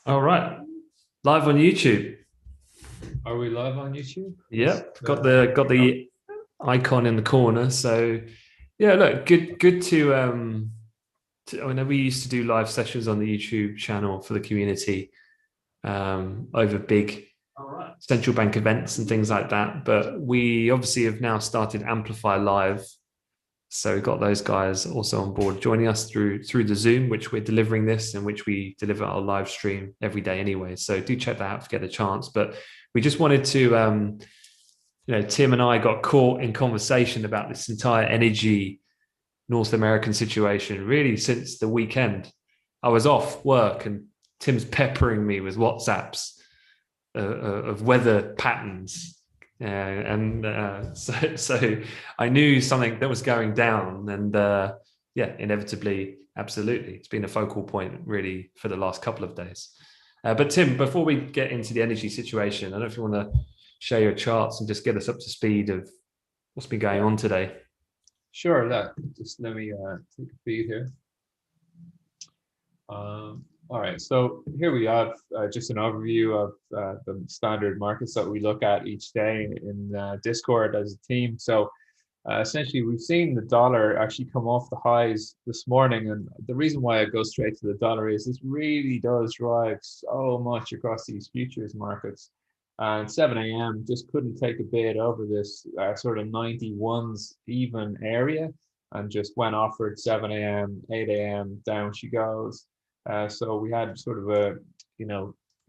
All right, live on YouTube. Are we live on YouTube? Yep, got the icon in the corner. So yeah, look, good I know we used to do live sessions on the YouTube channel for the community over big central bank events and things like that. But we obviously have now started Amplify Live. So we've got those guys also on board joining us through the Zoom, which we're delivering this and which we deliver our live stream every day anyway. So do check that out if you get the chance. But we just wanted to, Tim and I got caught in conversation about this entire energy North American situation really since the weekend. I was off work and Tim's peppering me with WhatsApps of weather patterns. So I knew something that was going down, and yeah, inevitably, absolutely, it's been a focal point really for the last couple of days. But Tim, before we get into the energy situation, I don't know if you want to share your charts and just get us up to speed of what's been going on today. Sure, just let me take a feed here. All right, so here we have just an overview of the standard markets that we look at each day in Discord as a team. So essentially, we've seen the dollar actually come off the highs this morning, and the reason why I go straight to the dollar is this really does drive so much across these futures markets. And 7 a.m. just couldn't take a bid over this sort of 91s even area and just went offered 7 a.m., 8 a.m., down she goes. So we had sort of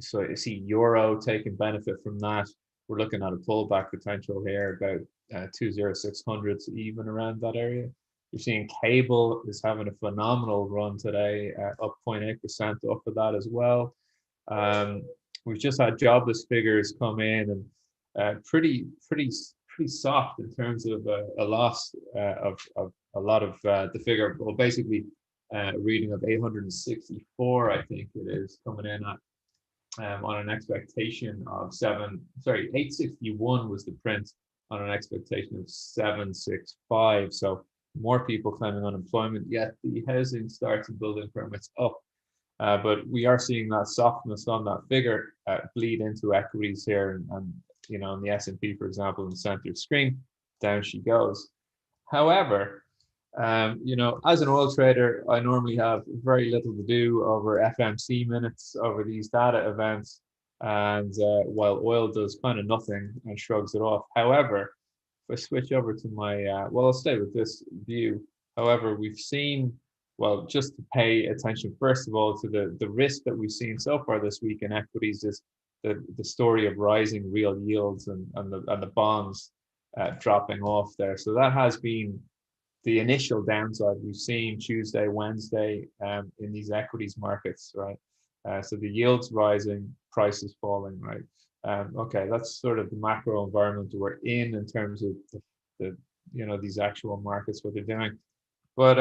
so you see euro taking benefit from that. We're looking at a pullback potential here about 20600s even around that area. You're seeing cable is having a phenomenal run today, up 0.8% off of that as well. We've just had jobless figures come in and pretty soft in terms of a loss of a lot of the figure. Well, basically, reading of 864, I think it is coming in at on an expectation of 861 was the print on an expectation of 765. So more people claiming unemployment, yet the housing starts and building permits up. But we are seeing that softness on that figure bleed into equities here, and in the S&P, for example, in the center screen, down she goes. However, as an oil trader, I normally have very little to do over FMC minutes over these data events, and while oil does kind of nothing and shrugs it off. However, if I switch over to my, I'll stay with this view. However, we've seen, well, just to pay attention, first of all, to the risk that we've seen so far this week in equities is the story of rising real yields and the bonds dropping off there. So that has been the initial downside we've seen Tuesday, Wednesday in these equities markets, right? So the yields rising, prices falling, right? Okay, that's sort of the macro environment we're in terms of the these actual markets, what they're doing. But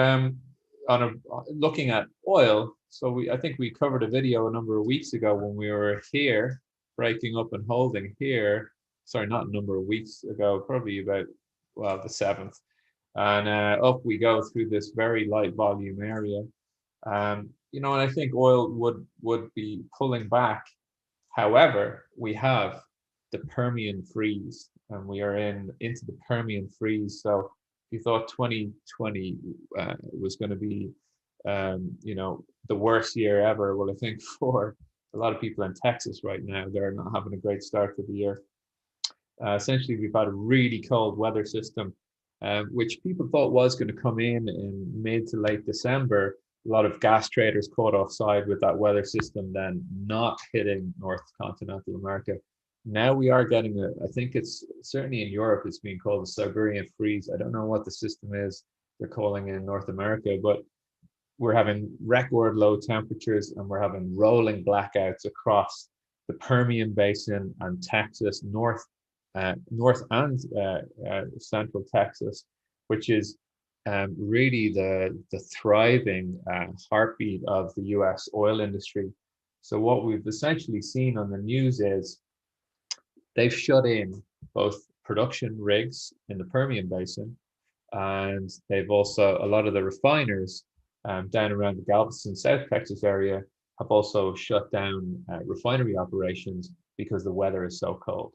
looking at oil, so I think we covered a video a number of weeks ago when we were here breaking up and holding here. Sorry, not a number of weeks ago, probably about the 7th. And up we go through this very light volume area. And I think oil would be pulling back. However, we have the Permian freeze, and we are into the Permian freeze. So if you thought 2020 was going to be, the worst year ever, well, I think for a lot of people in Texas right now, they're not having a great start to the year. Essentially, we've had a really cold weather system, which people thought was going to come in mid to late December. A lot of gas traders caught offside with that weather system then not hitting North Continental America. Now we are getting I think it's certainly in Europe, it's being called the Siberian freeze. I don't know what the system is they're calling in North America, but we're having record low temperatures and we're having rolling blackouts across the Permian Basin and Texas, north and central Texas, which is really the thriving heartbeat of the U.S. oil industry. So what we've essentially seen on the news is they've shut in both production rigs in the Permian Basin, and they've also, a lot of the refiners down around the Galveston, South Texas area have also shut down refinery operations because the weather is so cold.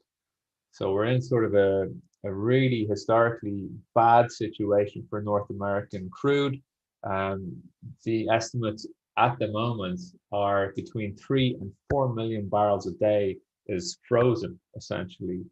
So we're in sort of a really historically bad situation for North American crude. The estimates at the moment are between 3 and 4 million barrels a day is frozen essentially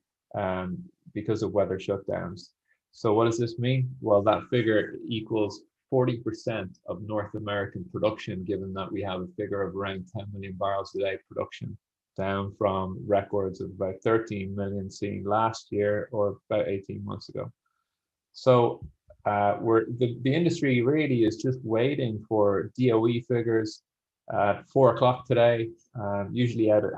because of weather shutdowns. So what does this mean? Well, that figure equals 40% of North American production, given that we have a figure of around 10 million barrels a day production, down from records of about 13 million seen last year or about 18 months ago. So the industry really is just waiting for DOE figures at 4 o'clock today, usually out at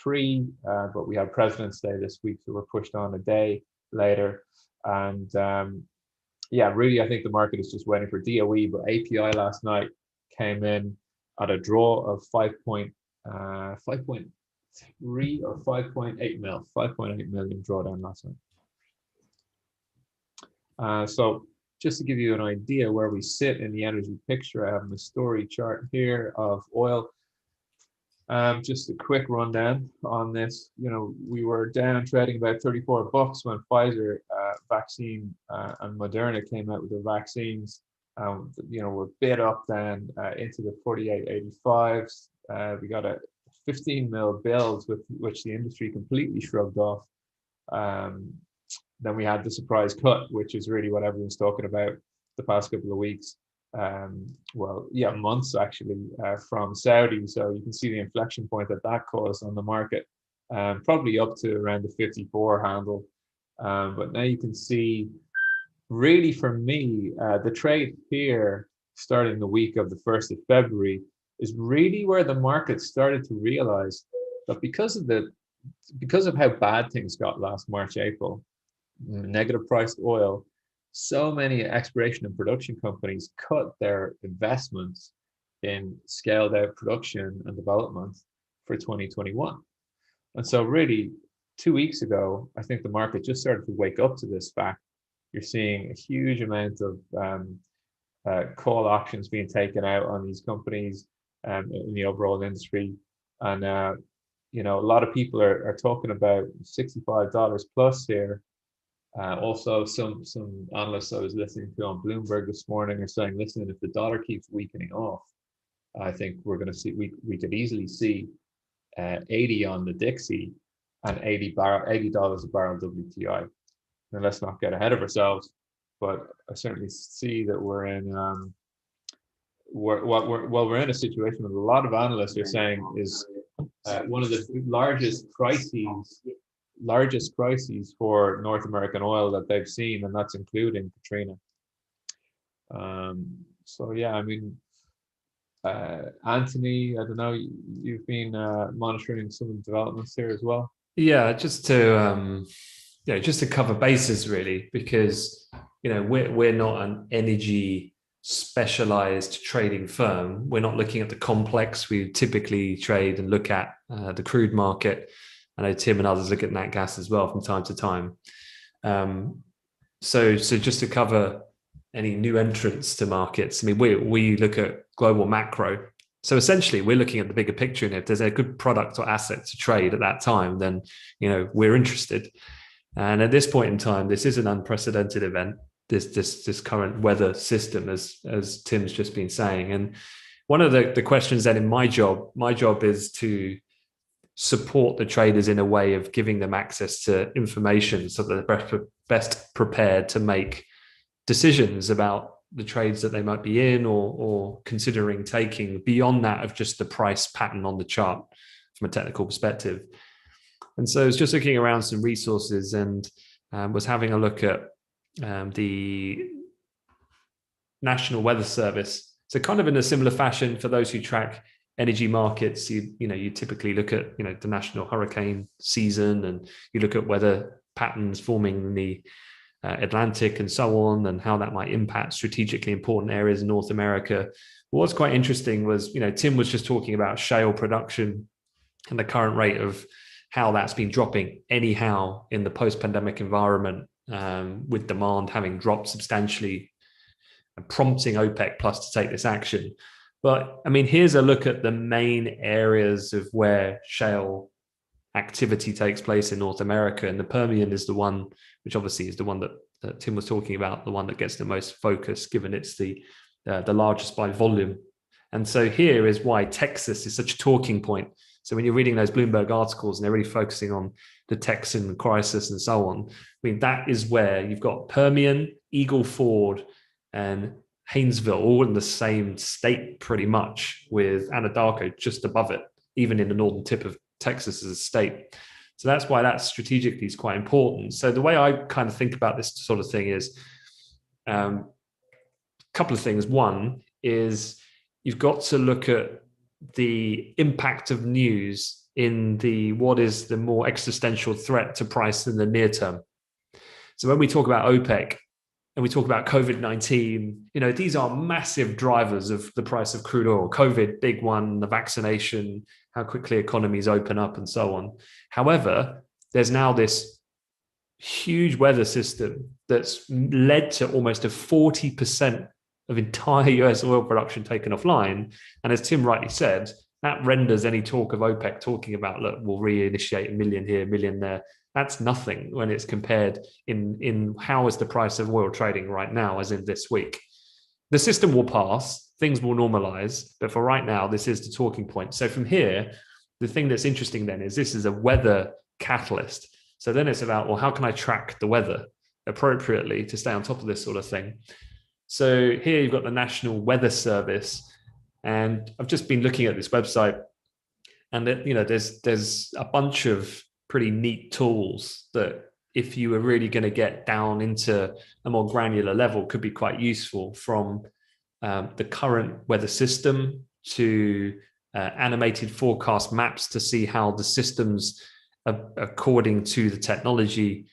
3:30, but we have President's Day this week, so we're pushed on a day later. And yeah, really, I think the market is just waiting for DOE, but API last night came in at a draw of 5.3 or 5.8 mil, 5.8 million drawdown last night. So just to give you an idea where we sit in the energy picture, I have the story chart here of oil. Just a quick rundown on this. You know, we were down trading about $34 when Pfizer vaccine and Moderna came out with their vaccines. You know, we're bid up then into the 48.85s. We got a 15 mil bills with which the industry completely shrugged off. Then we had the surprise cut, which is really what everyone's talking about the past couple of weeks. Well, yeah, months actually from Saudi. So you can see the inflection point that caused on the market, probably up to around the 54 handle. But now you can see, really for me, the trade here starting the week of the 1st of February is really where the market started to realize that because of how bad things got last March, April, negative priced oil, so many exploration and production companies cut their investments in scaled out production and development for 2021. And so really 2 weeks ago, I think the market just started to wake up to this fact. You're seeing a huge amount of call options being taken out on these companies in the overall industry. And, you know, a lot of people are talking about $65 plus here. Also, some analysts I was listening to on Bloomberg this morning are saying, listen, if the dollar keeps weakening off, I think we're going to see, we could easily see 80 on the Dixie and $80 a barrel WTI. Now, let's not get ahead of ourselves, but I certainly see that we're in we're in a situation that a lot of analysts are saying is one of the largest crises for North American oil that they've seen, and that's including Katrina. So yeah, I mean, Anthony, I don't know, you've been monitoring some of the developments here as well. Yeah, just to cover bases really, because you know we're not an energy specialized trading firm. We're not looking at the complex. We typically trade and look at the crude market. I know Tim and others look at nat gas as well from time to time. So just to cover any new entrants to markets, I mean, we look at global macro. So essentially, we're looking at the bigger picture, and if there's a good product or asset to trade at that time, then you know we're interested. And at this point in time, this is an unprecedented event. This current weather system, as Tim's just been saying, and one of the questions then in my job is to support the traders in a way of giving them access to information so that they're best prepared to make decisions about the trades that they might be in or considering taking beyond that of just the price pattern on the chart from a technical perspective. And so I was just looking around some resources and was having a look at the National Weather Service. So kind of in a similar fashion for those who track energy markets, you typically look at the national hurricane season, and you look at weather patterns forming in the Atlantic and so on, and how that might impact strategically important areas in North America. What's quite interesting was, Tim was just talking about shale production and the current rate of how that's been dropping anyhow in the post-pandemic environment, with demand having dropped substantially and prompting OPEC plus to take this action. But I mean, here's a look at the main areas of where shale activity takes place in North America. And the Permian is the one, which obviously is the one that Tim was talking about, the one that gets the most focus, given it's the largest by volume. And so here is why Texas is such a talking point. So when you're reading those Bloomberg articles and they're really focusing on the Texan crisis and so on, I mean, that is where you've got Permian, Eagle Ford, and Haynesville all in the same state pretty much, with Anadarko just above it, even in the northern tip of Texas as a state. So that's why that strategically is quite important. So the way I kind of think about this sort of thing is a couple of things. One is you've got to look at the impact of news in what is the more existential threat to price in the near term. So when we talk about OPEC and we talk about COVID-19, these are massive drivers of the price of crude oil. COVID, big one, the vaccination, how quickly economies open up and so on. However, there's now this huge weather system that's led to almost a 40% of entire US oil production taken offline. And as Tim rightly said, that renders any talk of OPEC talking about, look, we'll reinitiate a million here, a million there. That's nothing when it's compared in how is the price of oil trading right now, as in this week. The system will pass, things will normalize, but for right now, this is the talking point. So from here, the thing that's interesting then is this is a weather catalyst. So then it's about, well, how can I track the weather appropriately to stay on top of this sort of thing? So here you've got the National Weather Service, and I've just been looking at this website, and there's a bunch of pretty neat tools that, if you were really going to get down into a more granular level, could be quite useful, from the current weather system to animated forecast maps to see how the systems, according to the technology,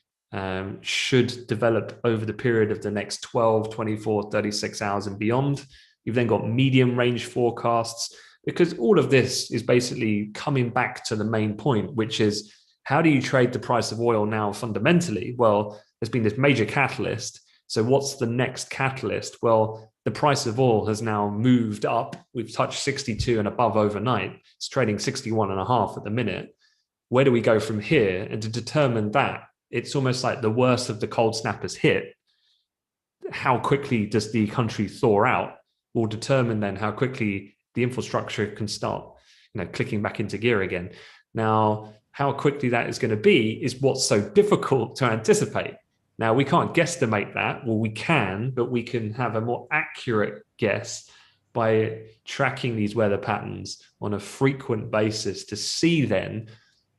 should develop over the period of the next 12, 24, 36 hours and beyond. You've then got medium range forecasts, because all of this is basically coming back to the main point, which is, how do you trade the price of oil now fundamentally? Well, there's been this major catalyst. So what's the next catalyst? Well, the price of oil has now moved up. We've touched 62 and above overnight. It's trading 61 and a half at the minute. Where do we go from here? And to determine that, it's almost like the worst of the cold snap has hit. How quickly does the country thaw out will determine then how quickly the infrastructure can start, clicking back into gear again. Now, how quickly that is going to be is what's so difficult to anticipate. Now, we can't guesstimate that. Well, we can, but we can have a more accurate guess by tracking these weather patterns on a frequent basis to see then,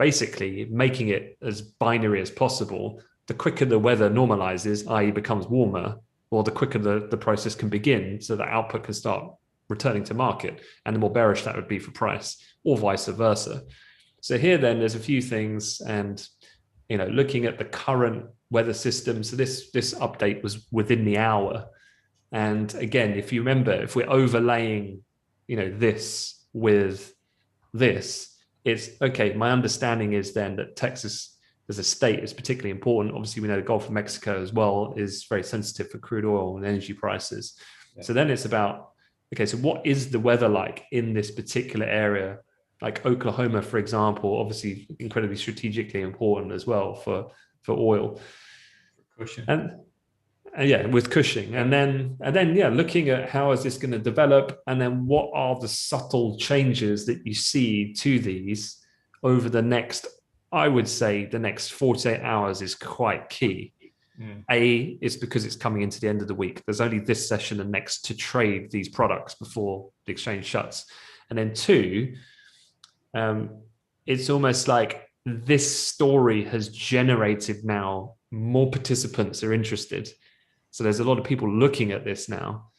basically making it as binary as possible. The quicker the weather normalizes, i.e. becomes warmer, or the quicker the process can begin, so that output can start returning to market, and the more bearish that would be for price, or vice versa. So here then there's a few things, and looking at the current weather system. So this update was within the hour. And again, if you remember, if we're overlaying, this with this, it's okay. My understanding is then that Texas as a state is particularly important. Obviously, we know the Gulf of Mexico as well is very sensitive for crude oil and energy prices. Yeah. So then it's about, okay, so what is the weather like in this particular area? Like Oklahoma, for example, obviously incredibly strategically important as well for oil. Cushing. And yeah, with Cushing. And then looking at how is this going to develop, and then what are the subtle changes that you see to these over the next, I would say the next 48 hours is quite key. A, is because it's coming into the end of the week. There's only this session and next to trade these products before the exchange shuts. And then two, it's almost like this story has generated now more participants are interested. So there's a lot of people looking at this now.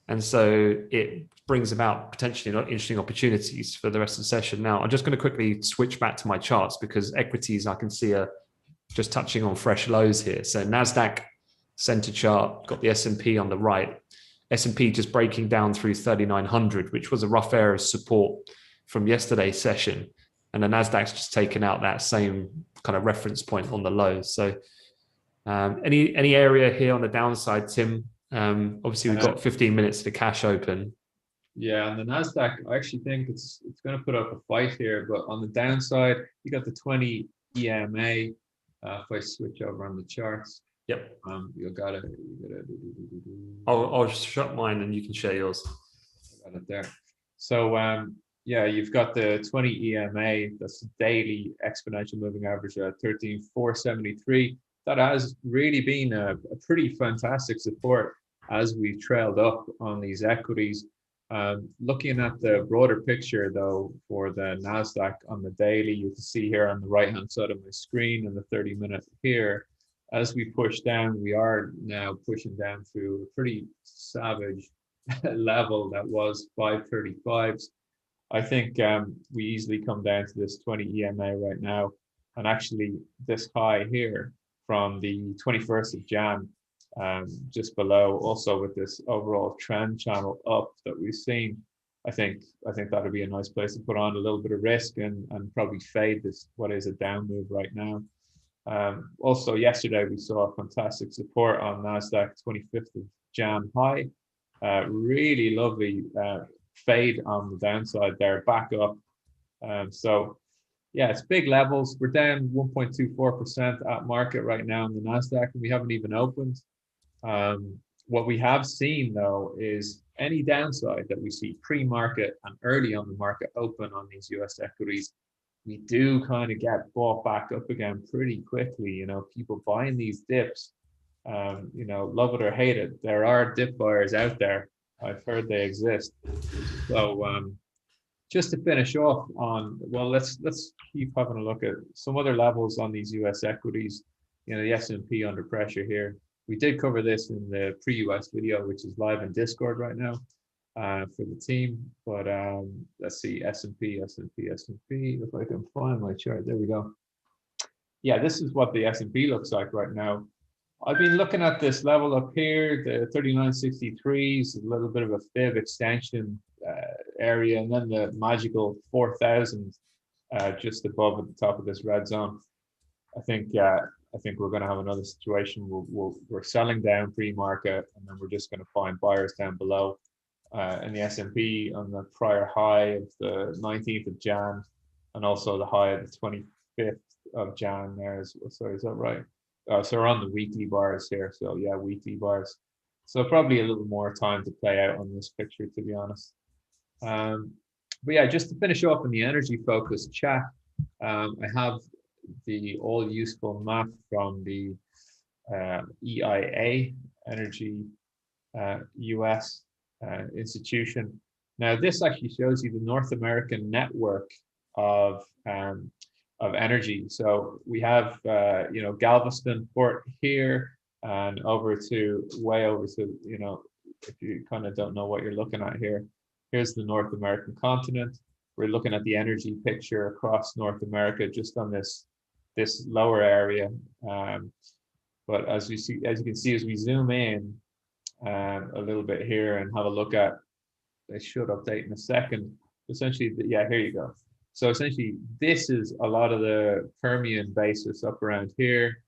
And so it brings about potentially interesting opportunities for the rest of the session. Now, I'm just going to quickly switch back to my charts, because equities I can see are just touching on fresh lows here. So NASDAQ center chart, got the S&P on the right. S&P just breaking down through 3,900, which was a rough area of support from yesterday's session. And the NASDAQ's just taken out that same kind of reference point on the lows. So any area here on the downside, Tim? Obviously, we've got 15 minutes to cash open. Yeah, and the Nasdaq, I actually think it's going to put up a fight here, but on the downside, you got the 20 EMA. If I switch over on the charts, Yep. you got it. I'll shut mine and you can share yours. Got it there. So yeah, you've got the 20 EMA. That's the daily exponential moving average at 13,473. That has really been a pretty fantastic support as we've trailed up on these equities. Looking at the broader picture, though, for the Nasdaq on the daily, you can see here on the right-hand side of my screen in the 30-minute here, as we push down, we are now pushing down through a pretty savage level that was 535s. I think we easily come down to this 20 EMA right now, and actually this high here from the 21st of Jan, just below, also with this overall trend channel up that we've seen. I think that'll be a nice place to put on a little bit of risk and probably fade this what is a down move right now. Also yesterday we saw a fantastic support on Nasdaq 25th of Jan high. Really lovely fade on the downside there, back up. So yeah, it's big levels. We're down 1.24% at market right now in the Nasdaq, and we haven't even opened. What we have seen though is any downside that we see pre-market and early on the market open on these US equities, we do kind of get bought back up again pretty quickly. You know, people buying these dips, you know, love it or hate it, there are dip buyers out there. I've heard they exist. So just to finish off on, well, let's keep having a look at some other levels on these US equities. You know, the S&P under pressure here. We did cover this in the pre-US video, which is live in Discord right now for the team. But let's see, S&P. If I can find my chart, there we go. Yeah, this is what the S&P looks like right now. I've been looking at this level up here, the 3963s, a little bit of a fib extension area, and then the magical 4,000 just above at the top of this red zone. I think we're going to have another situation. We're selling down pre-market, and then we're just going to find buyers down below. In the S&P on the prior high of the 19th of Jan, and also the high of the 25th of Jan. Sorry, is that right? So we're on the weekly bars here. So yeah, weekly bars. So probably a little more time to play out on this picture, to be honest. But yeah, just to finish off in the energy focused chat, I have the all useful map from the EIA Energy US institution. Now this actually shows you the North American network of energy. So we have you know, Galveston port here, and way over to, you know, if you kind of don't know what you're looking at here, here's the North American continent. We're looking at the energy picture across North America just on this lower area. But as you can see, as we zoom in a little bit here and have a look at, they should update in a second. Essentially, yeah, here you go. So essentially, this is a lot of the Permian basis up around here.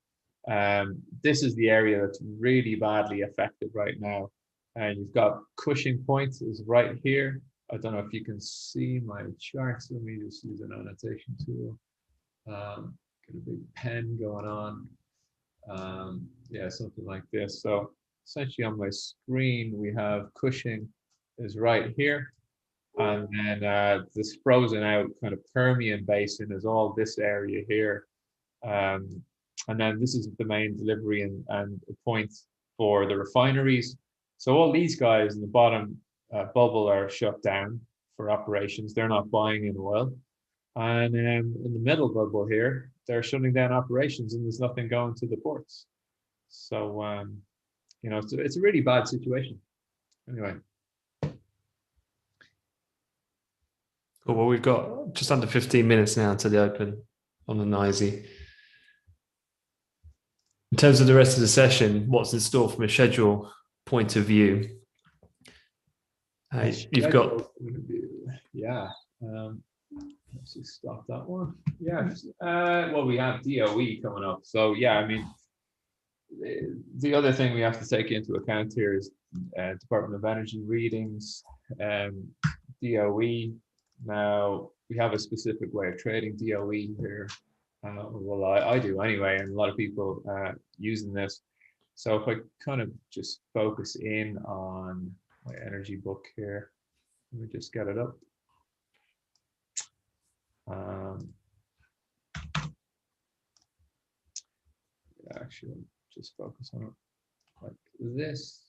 This is the area that's really badly affected right now. And you've got Cushing Point is right here. I don't know if you can see my charts. Let me just use an annotation tool. Get a big pen going on. Yeah, something like this. So essentially on my screen, we have Cushing is right here. And then this frozen out kind of Permian basin is all this area here. And then this is the main delivery and point for the refineries. So all these guys in the bottom bubble are shut down for operations. They're not buying in oil. And in the middle bubble here, they're shutting down operations and there's nothing going to the ports. So, you know, it's a really bad situation. Anyway. Cool. Well, we've got just under 15 minutes now until the open on the NYSE. In terms of the rest of the session, what's in store from a schedule point of view? You've got... Yeah. Let's just stop that one. Yeah. Well, we have DOE coming up. So, yeah, I mean, the other thing we have to take into account here is Department of Energy readings. DOE. Now we have a specific way of trading DOE here. Well, I do anyway, and a lot of people using this. So if I kind of just focus in on my energy book here, let me just get it up. Actually, just focus on it like this.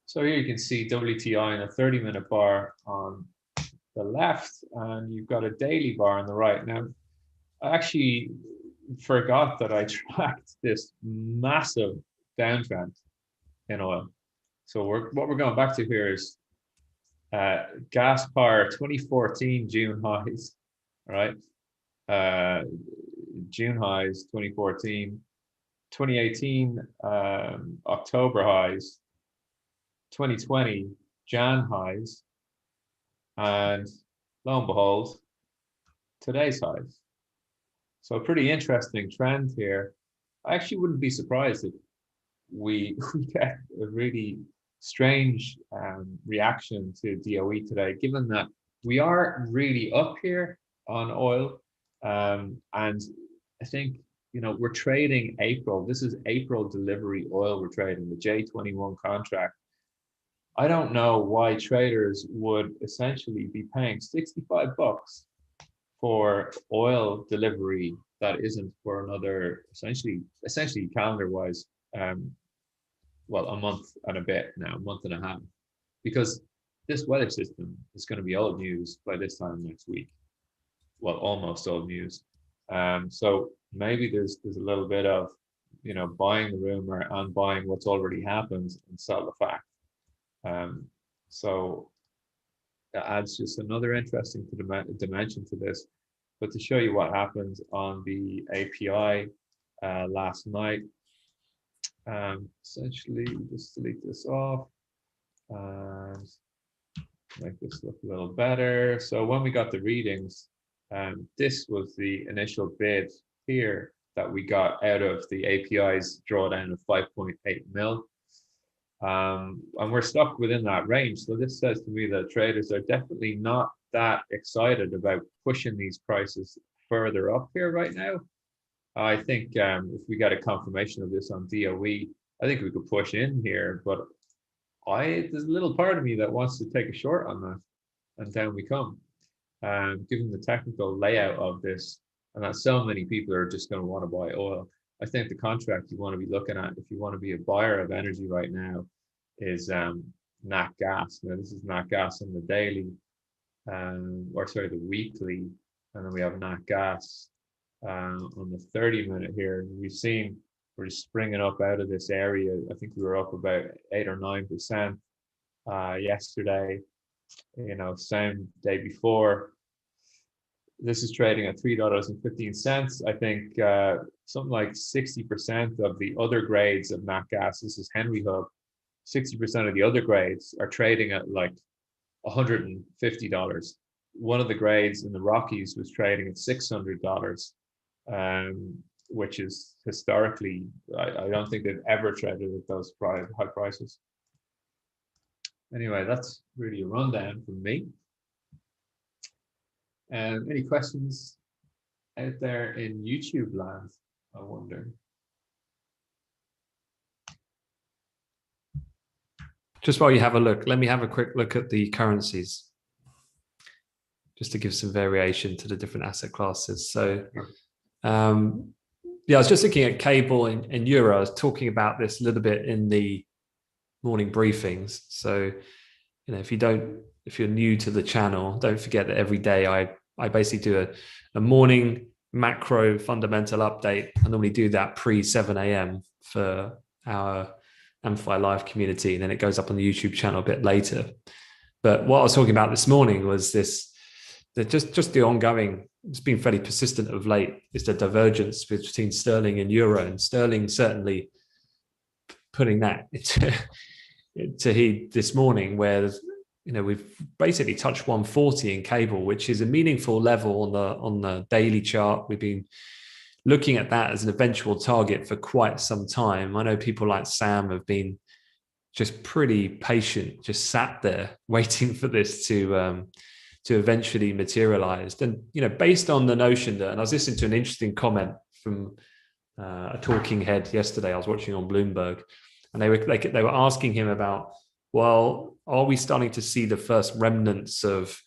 So here you can see WTI in a 30-minute bar on the left, and you've got a daily bar on the right. Now, I actually forgot that I tracked this massive downtrend in oil. So what we're going back to here is gas power 2014 June highs, right? June highs 2014, 2018 October highs, 2020 Jan highs, and lo and behold, today's highs. So a pretty interesting trend here. I actually wouldn't be surprised if we get a really strange reaction to DOE today, given that we are really up here on oil. And I think, you know, we're trading April. This is April delivery oil we're trading, the J21 contract. I don't know why traders would essentially be paying 65 bucks for oil delivery that isn't for another, essentially calendar wise, well, a month and a bit now, a month and a half, because this weather system is going to be old news by this time next week. Well, almost old news. So maybe there's a little bit of, you know, buying the rumor and buying what's already happened and sell the fact. So that adds just another interesting dimension to this. But to show you what happened on the API last night, essentially just delete this off and make this look a little better. So when we got the readings, this was the initial bid here that we got out of the API's drawdown of 5.8 mil. And we're stuck within that range. So this says to me that traders are definitely not that excited about pushing these prices further up here right now. I think if we get a confirmation of this on DOE, I think we could push in here, but there's a little part of me that wants to take a short on that, and down we come. Given the technical layout of this, and that so many people are just going to want to buy oil, I think the contract you want to be looking at if you want to be a buyer of energy right now is nat gas. Now this is nat gas on the daily, the weekly, and then we have nat gas on the 30-minute here. We've seen we're just springing up out of this area. I think we were up about 8 or 9% yesterday. You know, same day before. This is trading at $3.15. I think something like 60% of the other grades of nat gas, this is Henry Hub, 60% of the other grades are trading at like $150. One of the grades in the Rockies was trading at $600, which is historically, I don't think they've ever traded at those high prices. Anyway, that's really a rundown from me. Any questions out there in YouTube land, I wonder? Just while you have a look, let me have a quick look at the currencies, just to give some variation to the different asset classes. So, yeah, I was just looking at cable and euro. I was talking about this a little bit in the morning briefings. So, you know, if you're new to the channel, don't forget that every day I basically do a morning macro fundamental update. I normally do that pre 7 a.m. for our Amplify Live community, and then it goes up on the YouTube channel a bit later. But what I was talking about this morning was just the ongoing, it's been fairly persistent of late, is the divergence between sterling and euro, and sterling certainly putting that into heat this morning, where, you know, we've basically touched 140 in cable, which is a meaningful level on the daily chart. We've been looking at that as an eventual target for quite some time. I know people like Sam have been just pretty patient, just sat there waiting for this to eventually materialize. And based on the notion that, and I was listening to an interesting comment from a talking head yesterday. I was watching on Bloomberg, and they were asking him about, well, are we starting to see the first remnants of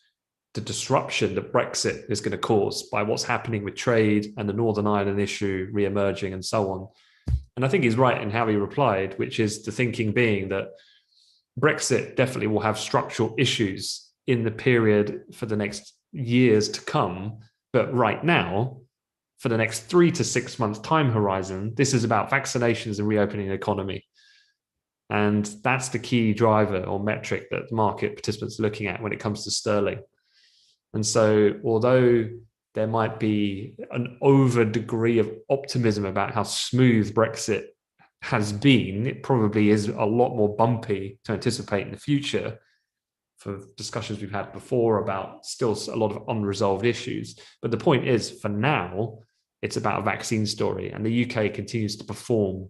the disruption that Brexit is going to cause by what's happening with trade and the Northern Ireland issue re-emerging and so on? And I think he's right in how he replied, which is the thinking being that Brexit definitely will have structural issues in the period for the next years to come. But right now, for the next 3 to 6 months time horizon, this is about vaccinations and reopening the economy. And that's the key driver or metric that market participants are looking at when it comes to sterling. And so although there might be an over degree of optimism about how smooth Brexit has been, it probably is a lot more bumpy to anticipate in the future for discussions we've had before about still a lot of unresolved issues. But the point is, for now, it's about a vaccine story, and the UK continues to perform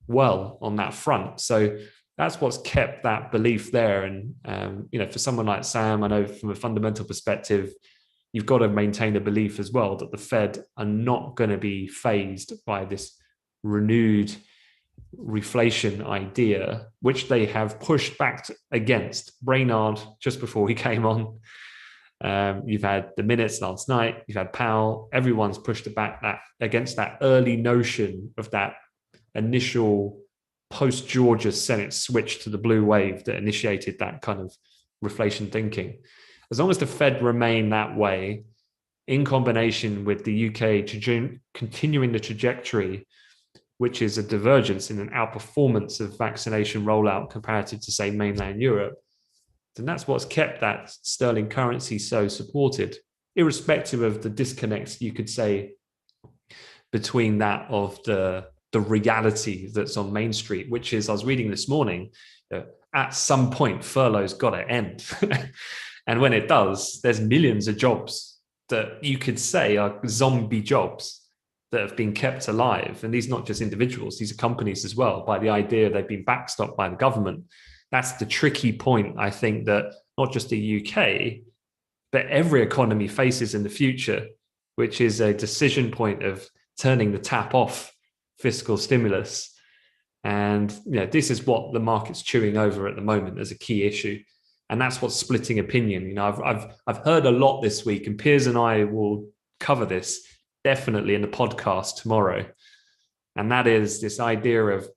well on that front. So that's what's kept that belief there. And, for someone like Sam, I know from a fundamental perspective, you've got to maintain a belief as well that the Fed are not going to be phased by this renewed reflation idea, which they have pushed back against. Brainard, just before he came on, you've had the minutes last night, you've had Powell, everyone's pushed it back against that early notion of that initial post-Georgia Senate switch to the blue wave that initiated that kind of reflation thinking. As long as the Fed remain that way, in combination with the UK continuing the trajectory, which is a divergence in an outperformance of vaccination rollout comparative to, say, mainland Europe, then that's what's kept that sterling currency so supported, irrespective of the disconnects, you could say, between that of the reality that's on Main Street, which is, I was reading this morning, at some point, furlough's got to end. And when it does, there's millions of jobs that you could say are zombie jobs that have been kept alive. And these are not just individuals, these are companies as well, by the idea they've been backstopped by the government. That's the tricky point, I think, that not just the UK, but every economy faces in the future, which is a decision point of turning the tap off fiscal stimulus. And this is what the market's chewing over at the moment as a key issue. And that's what's splitting opinion. I've heard a lot this week, and Piers and I will cover this definitely in the podcast tomorrow. And that is this idea of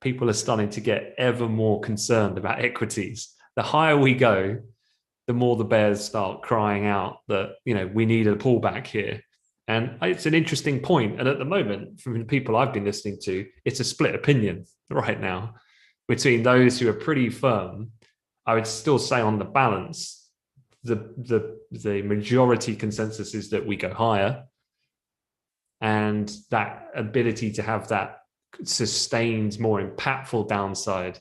people are starting to get ever more concerned about equities. The higher we go, the more the bears start crying out that, we need a pullback here. And it's an interesting point. And at the moment, from the people I've been listening to, it's a split opinion right now between those who are pretty firm. I would still say on the balance, the majority consensus is that we go higher. And that ability to have that sustained, more impactful downside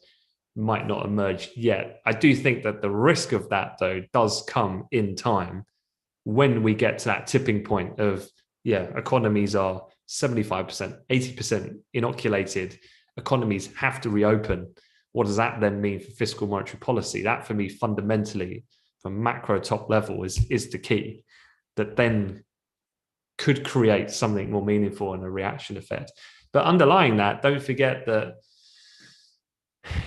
might not emerge yet. I do think that the risk of that, though, does come in time when we get to that tipping point of, economies are 75%, 80% inoculated. Economies have to reopen. What does that then mean for fiscal monetary policy? That, for me, fundamentally, from macro top level, is the key that then could create something more meaningful and a reaction effect. But underlying that, don't forget that,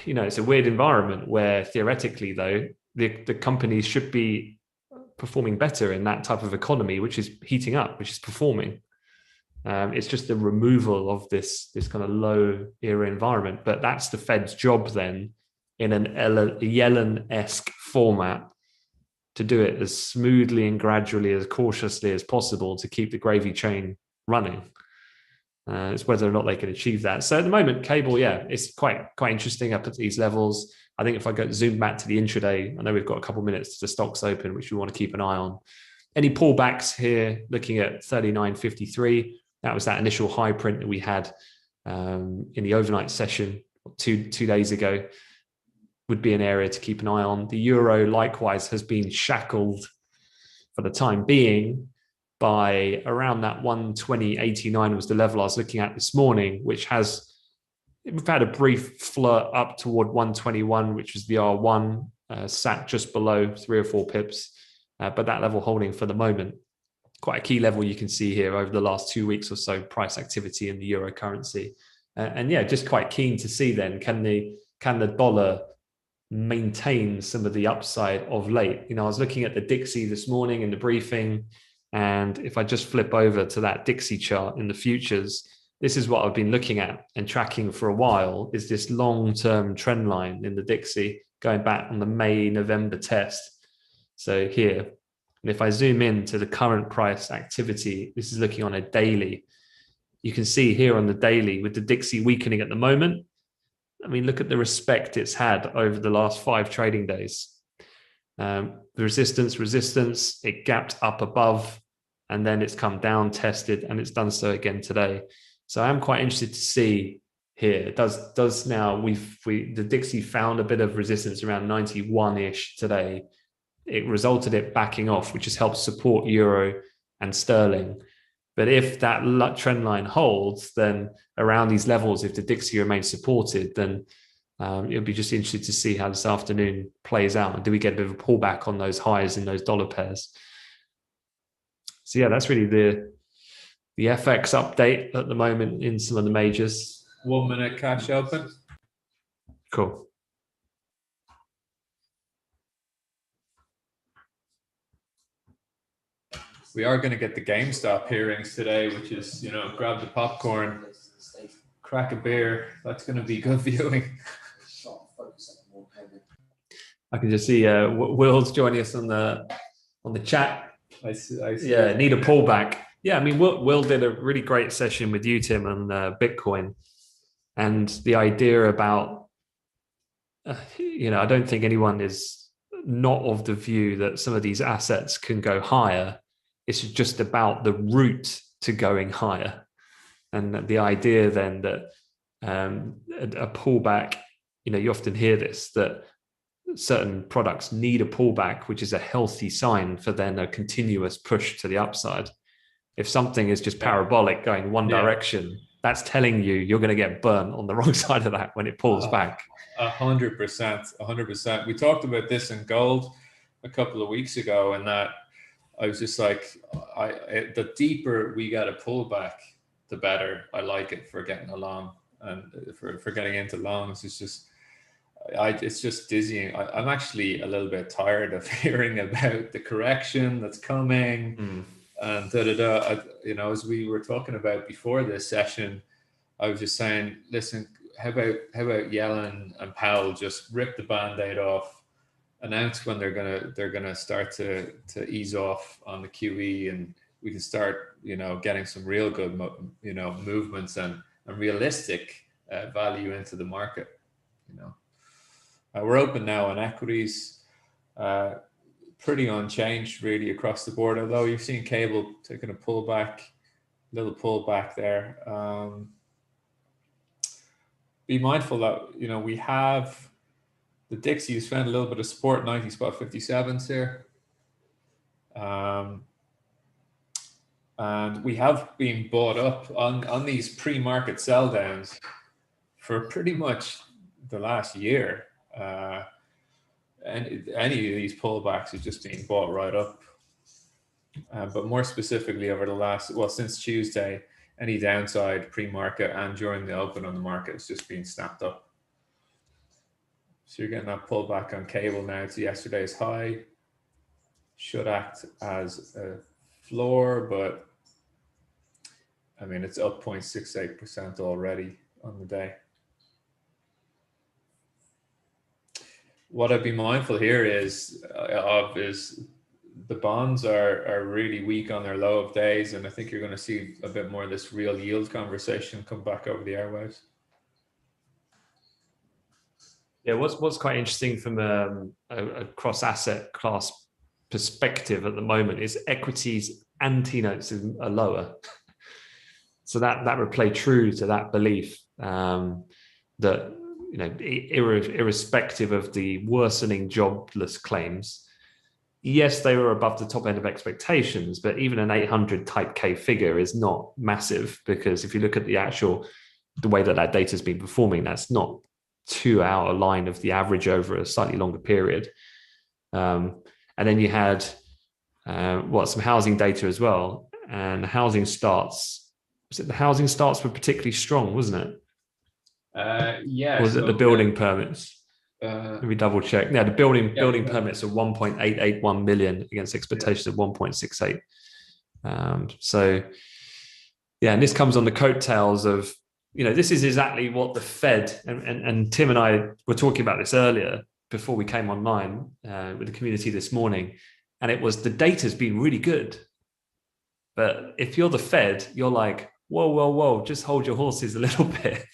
it's a weird environment where theoretically, though, the companies should be performing better in that type of economy, which is heating up, which is performing. It's just the removal of this kind of low era environment. But that's the Fed's job then, in an Yellen-esque format, to do it as smoothly and gradually, as cautiously as possible to keep the gravy train running. It's whether or not they can achieve that. So at the moment, cable, it's quite interesting up at these levels. I think if I go zoom back to the intraday, I know we've got a couple of minutes to the stocks open, which we want to keep an eye on. Any pullbacks here, looking at 39.53. That was that initial high print that we had in the overnight session two days ago. Would be an area to keep an eye on. The euro likewise has been shackled for the time being by around that 120.89 was the level I was looking at this morning, which has we've had a brief flirt up toward 121, which was the R1, sat just below 3 or 4 pips, but that level holding for the moment. Quite a key level you can see here over the last 2 weeks or so, price activity in the euro currency. And yeah, just quite keen to see then, can the dollar maintain some of the upside of late? I was looking at the Dixie this morning in the briefing, and if I just flip over to that Dixie chart in the futures, this is what I've been looking at and tracking for a while, is this long-term trend line in the Dixie going back on the May-November test. So here, and if I zoom in to the current price activity, this is looking on a daily. You can see here on the daily with the Dixie weakening at the moment. I mean, look at the respect it's had over the last 5 trading days. The resistance, it gapped up above, and then it's come down, tested, and it's done so again today. So I'm quite interested to see here. Does now the Dixie found a bit of resistance around 91-ish today. It resulted it backing off, which has helped support euro and sterling. But if that trend line holds, then around these levels, if the Dixie remains supported, then it'll be just interesting to see how this afternoon plays out. And do we get a bit of a pullback on those highs in those dollar pairs? So yeah, that's really the FX update at the moment in some of the majors. 1 minute cash open. Cool. We are going to get the GameStop hearings today, which is, grab the popcorn, crack a beer. That's going to be good viewing. I can just see Will's joining us on the chat. I see. Yeah, need a pullback. Yeah, I mean, Will did a really great session with you, Tim, on Bitcoin, and the idea about, I don't think anyone is not of the view that some of these assets can go higher. It's just about the route to going higher, and the idea then that a pullback. You often hear this, that certain products need a pullback, which is a healthy sign for then a continuous push to the upside. If something is just parabolic going one direction, that's telling you're going to get burnt on the wrong side of that when it pulls back. 100%. We talked about this in gold a couple of weeks ago, and that I was just like, the deeper we got a pullback, the better I like it for getting along and for getting into longs. It's just dizzying. I'm actually a little bit tired of hearing about the correction that's coming. And as we were talking about before this session, I was just saying, listen, how about Yellen and Powell just rip the Band-Aid off, announce when they're gonna start to ease off on the QE, and we can start getting some real good movements and realistic value into the market. We're open now on equities, pretty unchanged really across the board, although you've seen cable taking a little pullback there. Be mindful that we have the Dixie has found a little bit of support, 90 spot 57s here. And we have been bought up on these pre-market sell downs for pretty much the last year. And any of these pullbacks is just being bought right up. But more specifically over since Tuesday, any downside pre-market and during the open on the market is just being snapped up. So you're getting that pullback on cable now to yesterday's high. Should act as a floor, but I mean, it's up 0.68% already on the day. What I'd be mindful here is the bonds are really weak on their low of days, and I think you're going to see a bit more of this real yield conversation come back over the airwaves. Yeah, what's quite interesting from a cross asset class perspective at the moment is equities and T-notes are lower. So that would play true to that belief that irrespective of the worsening jobless claims, yes, they were above the top end of expectations, but even an 800 type K figure is not massive, because if you look at the actual the way that that data has been performing, that's not too out of line of the average over a slightly longer period. And then you had some housing data as well, and housing starts. Was it the housing starts were particularly strong, wasn't it? Yeah. Or was it the building permits? Let me double check. Yeah, the building permits are 1.881 million against expectations of 1.68. So yeah, and this comes on the coattails of, this is exactly what the Fed and Tim and I were talking about this earlier before we came online with the community this morning, and it was the data's been really good, but if you're the Fed, you're like, whoa, just hold your horses a little bit.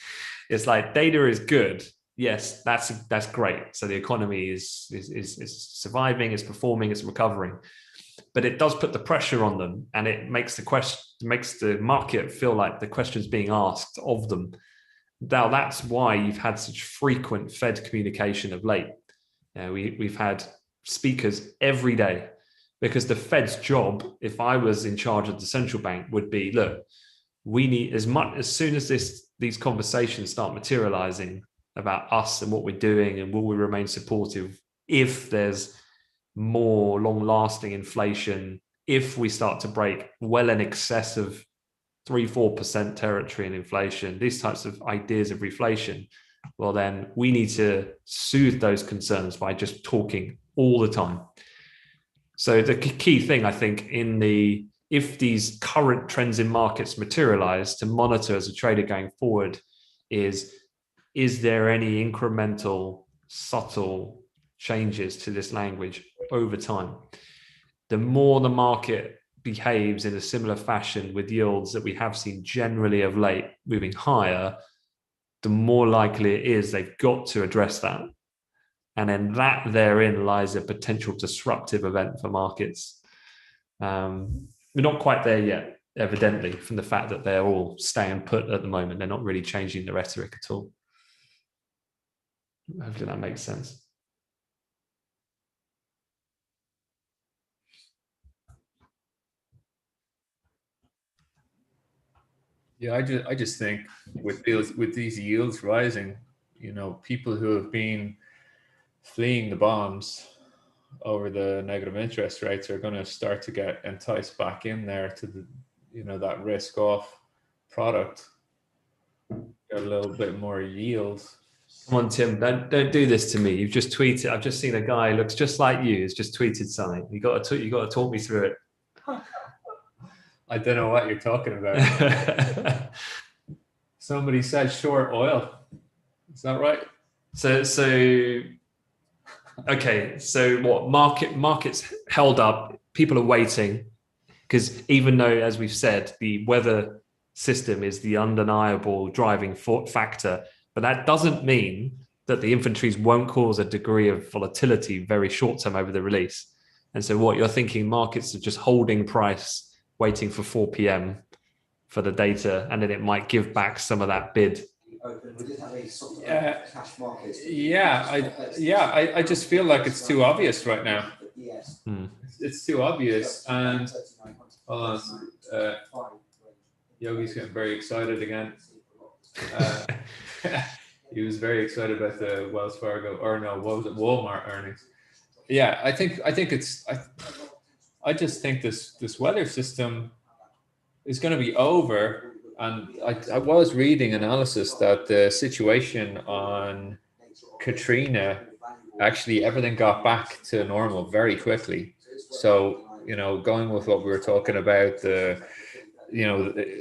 It's like, data is good. Yes, that's great. So the economy is surviving, it's performing, it's recovering, but it does put the pressure on them, and it makes the market feel like the question's being asked of them. Now that's why you've had such frequent Fed communication of late. We've had speakers every day, because the Fed's job, if I was in charge of the central bank, would be, look, we need as soon as these conversations start materializing about us and what we're doing and will we remain supportive if there's more long-lasting inflation, if we start to break well in excess of 3-4% territory in inflation, these types of ideas of reflation, well, then we need to soothe those concerns by just talking all the time. So the key thing, I think, if these current trends in markets materialize, to monitor as a trader going forward is there any incremental, subtle changes to this language over time? The more the market behaves in a similar fashion with yields that we have seen generally of late moving higher, the more likely it is they've got to address that. And then therein lies a potential disruptive event for markets. We're not quite there yet, evidently, from the fact that they're all staying put at the moment. They're not really changing the rhetoric at all. Hopefully that makes sense. Yeah, I just think with these yields rising, people who have been fleeing the bombs over the negative interest rates are going to start to get enticed back in there to the, that risk off product, get a little bit more yield. Come on, Tim, don't do this to me. You've just tweeted. I've just seen a guy who looks just like you has just tweeted something. You got to talk me through it. I don't know what you're talking about. Somebody said short oil. Is that right? So okay. So what markets held up? People are waiting because even though, as we've said, the weather system is the undeniable driving factor, but that doesn't mean that the inventories won't cause a degree of volatility very short term over the release. And so what you're thinking, markets are just holding price, waiting for 4 p.m. for the data, and then it might give back some of that bid. I just feel like it's too obvious right now. It's too obvious, and Yogi's getting very excited again. He was very excited about the Wells Fargo, or no, what was it, Walmart earnings. Yeah, I think I just think this weather system is going to be over. And I was reading analysis that the situation on Katrina, actually everything got back to normal very quickly. So, going with what we were talking about,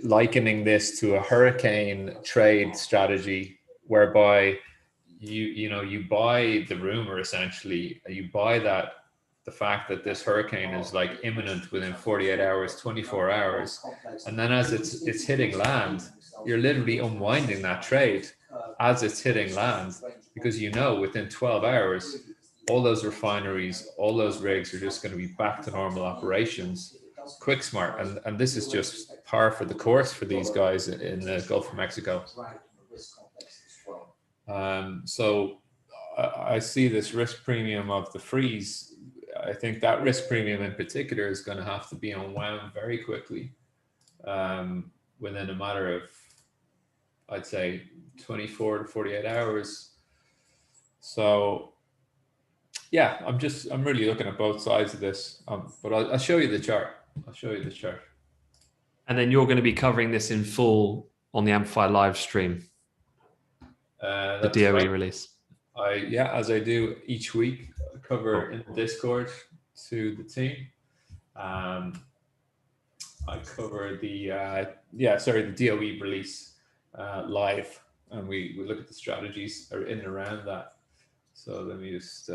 likening this to a hurricane trade strategy, whereby you buy the rumor, essentially, you buy the fact that this hurricane is like imminent within 48 hours, 24 hours. And then as it's hitting land, you're literally unwinding that trade as it's hitting land, because within 12 hours, all those refineries, all those rigs are just going to be back to normal operations, quick smart. And this is just par for the course for these guys in the Gulf of Mexico. So I see this risk premium of the freeze. I think that risk premium in particular is going to have to be unwound very quickly, within a matter of I'd say 24 to 48 hours. So yeah, I'm really looking at both sides of this. But I'll show you the chart. I'll show you the chart. And then you're going to be covering this in full on the Amplify live stream, the That's DOE right. release. As I do each week, I cover Cool. in Discord to the team. I cover the DOE release live, and we look at the strategies in and around that. So let me just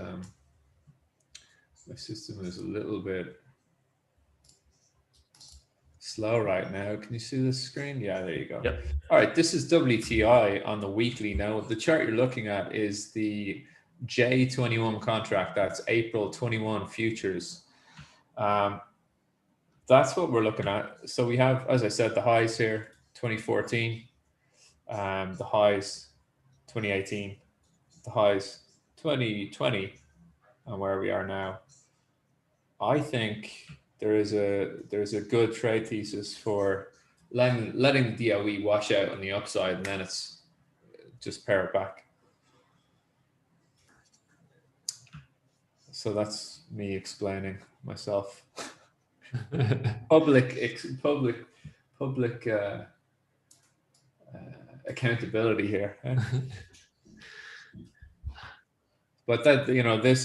my system is a little bit slow right now. Can you see the screen? Yeah, there you go. Yep. All right, this is WTI on the weekly. Now, the chart you're looking at is the J21 contract. That's April 21 futures. That's what we're looking at. So we have, as I said, the highs here, 2014, the highs, 2018, the highs, 2020, and where we are now. I think there's a good trade thesis for letting the DOE wash out on the upside, and then it's just pare it back. So that's me explaining myself. public accountability here. But that, there's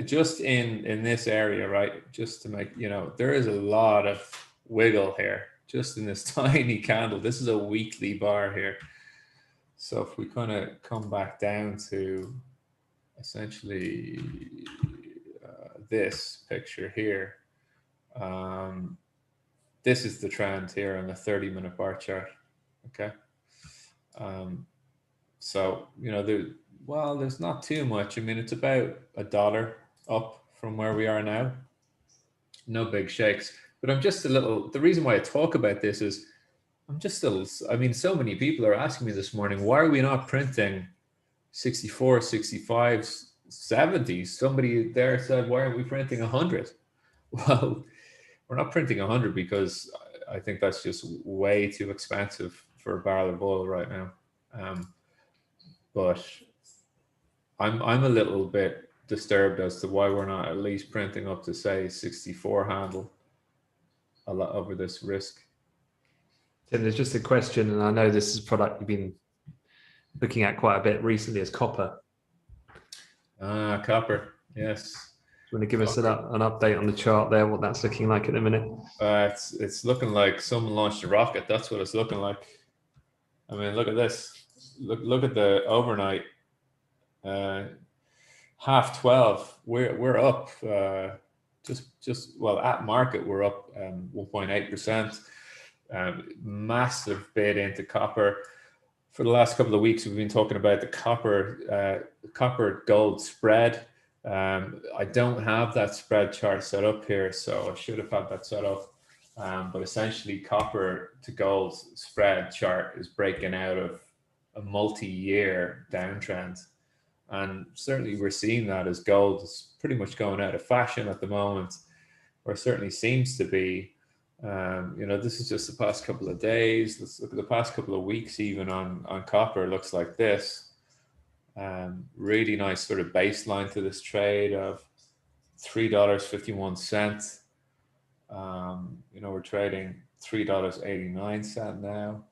just in this area, right? Just to make, there is a lot of wiggle here, just in this tiny candle. This is a weekly bar here. So if we kind of come back down to essentially this picture here, this is the trend here on the 30-minute bar chart. Okay. So, there's not too much. I mean, it's about $1 up from where we are now. No big shakes. But I'm just the reason why I talk about this is so many people are asking me this morning, why are we not printing 64, 65s, 70s? Somebody there said, why aren't we printing 100? Well, we're not printing 100 because I think that's just way too expensive for a barrel of oil right now. But I'm a little bit disturbed as to why we're not at least printing up to, say, 64 handle a lot over this risk. Tim, there's just a question, and I know this is a product you've been looking at quite a bit recently, is copper. Copper, yes. Do you want to give us an update on the chart there, what that's looking like at the minute? It's looking like someone launched a rocket. That's what it's looking like. I mean, look at this. Look at the overnight. 12:30. We're up. At market we're up 1.8%. Massive bid into copper. For the last couple of weeks, we've been talking about the copper gold spread. I don't have that spread chart set up here, so I should have had that set up. But essentially, copper to gold spread chart is breaking out of a multi-year downtrend. And certainly we're seeing that as gold is pretty much going out of fashion at the moment, or certainly seems to be. This is just the past couple of days. Let's look at the past couple of weeks, even on copper. It looks like this. Really nice sort of baseline to this trade of $3.51. We're trading $3.89 now.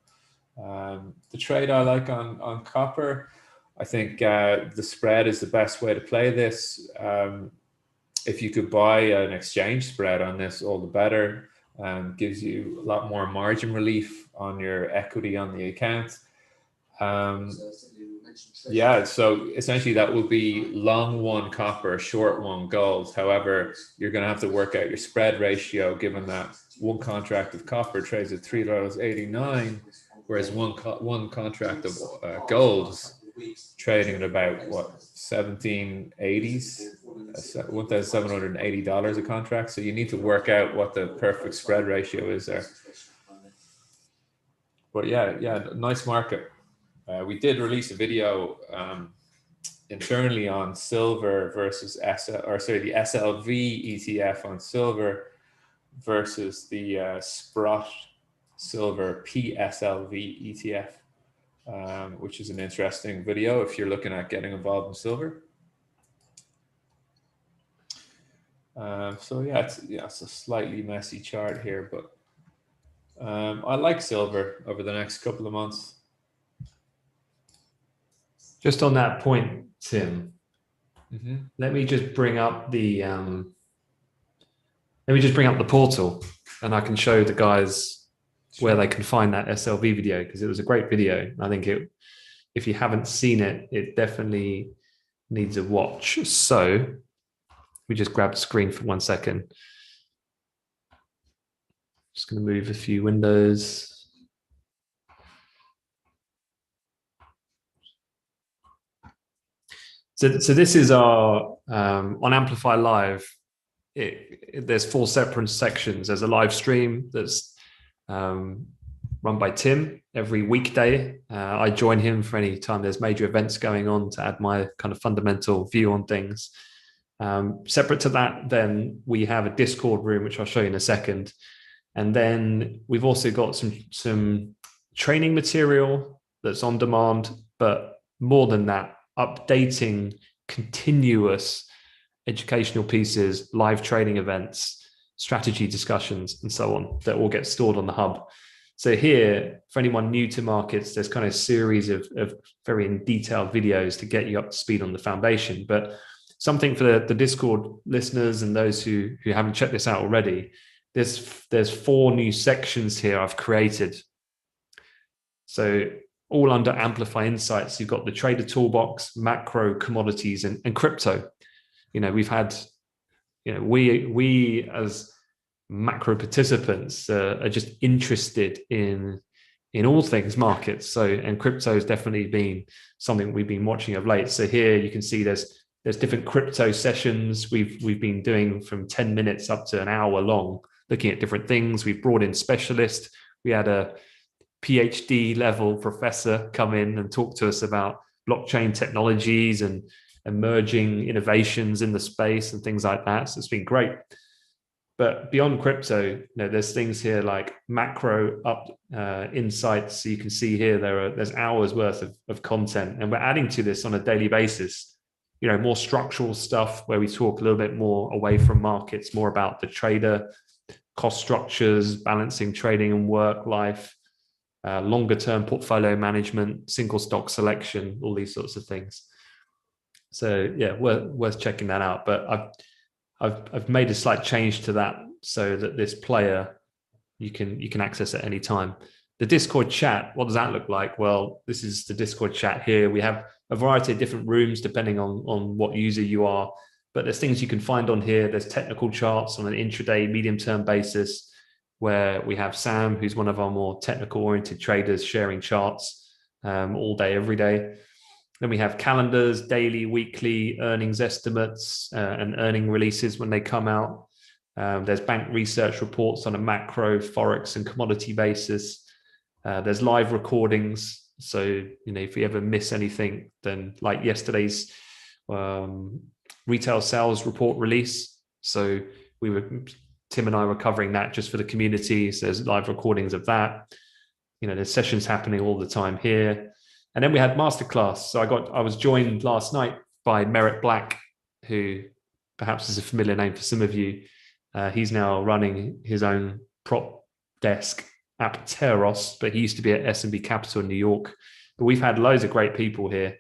The trade I like on copper, I think the spread is the best way to play this. If you could buy an exchange spread on this, all the better. Gives you a lot more margin relief on your equity on the account. So essentially that will be long one copper, short one gold. However, you're going to have to work out your spread ratio, given that one contract of copper trades at $3.89, whereas one contract of gold trading at about $1780s, $1,780 a contract. So you need to work out what the perfect spread ratio is there. But yeah, nice market. We did release a video internally on silver versus the SLV ETF on silver versus the Sprott silver PSLV ETF, which is an interesting video if you're looking at getting involved in silver. So yeah, it's a slightly messy chart here, but I like silver over the next couple of months. Just on that point, Tim, Mm-hmm. let me just bring up the portal, and I can show the guys where they can find that SLV video, because it was a great video. I think if you haven't seen it, it definitely needs a watch. So we just grab the screen for 1 second. Just going to move a few windows. So this is our on Amplify Live. There's 4 separate sections. There's a live stream that's run by Tim every weekday. I join him for any time there's major events going on to add my kind of fundamental view on things. Separate to that, then we have a Discord room, which I'll show you in a second. And then we've also got some training material that's on demand, but more than that, updating continuous educational pieces, live training events, strategy discussions, and so on, that all get stored on the hub. So here, for anyone new to markets, there's kind of a series of very detailed videos to get you up to speed on the foundation. But something for the Discord listeners and those who haven't checked this out already, there's 4 new sections here I've created. So all under Amplify Insights, you've got the Trader Toolbox, macro, commodities, and crypto. We've had, we as macro participants are just interested in all things markets. So, and crypto has definitely been something we've been watching of late. So here you can see there's different crypto sessions we've been doing from 10 minutes up to an hour long, looking at different things. We've brought in specialists. We had a PhD level professor come in and talk to us about blockchain technologies and emerging innovations in the space and things like that. So it's been great. But beyond crypto, there's things here like macro insights. So you can see here there's hours worth of content, and we're adding to this on a daily basis. More structural stuff where we talk a little bit more away from markets, more about the trader, cost structures, balancing trading and work life, longer term portfolio management, single stock selection, all these sorts of things. So yeah, worth checking that out. But I've made a slight change to that so that this player you can access at any time. The Discord chat, what does that look like? Well, this is the Discord chat here. We have a variety of different rooms depending on what user you are, but there's things you can find on here. There's technical charts on an intraday, medium-term basis, where we have Sam, who's one of our more technical-oriented traders, sharing charts all day, every day. Then we have calendars, daily, weekly earnings estimates and earning releases when they come out. There's bank research reports on a macro, Forex, and commodity basis. There's live recordings. So, if you ever miss anything, then like yesterday's retail sales report release. So Tim and I were covering that just for the community. So there's live recordings of that. There's sessions happening all the time here. And then we had masterclass. So I was joined last night by Merritt Black, who perhaps is a familiar name for some of you. He's now running his own prop desk at Teros, but he used to be at S&B Capital in New York. But we've had loads of great people here.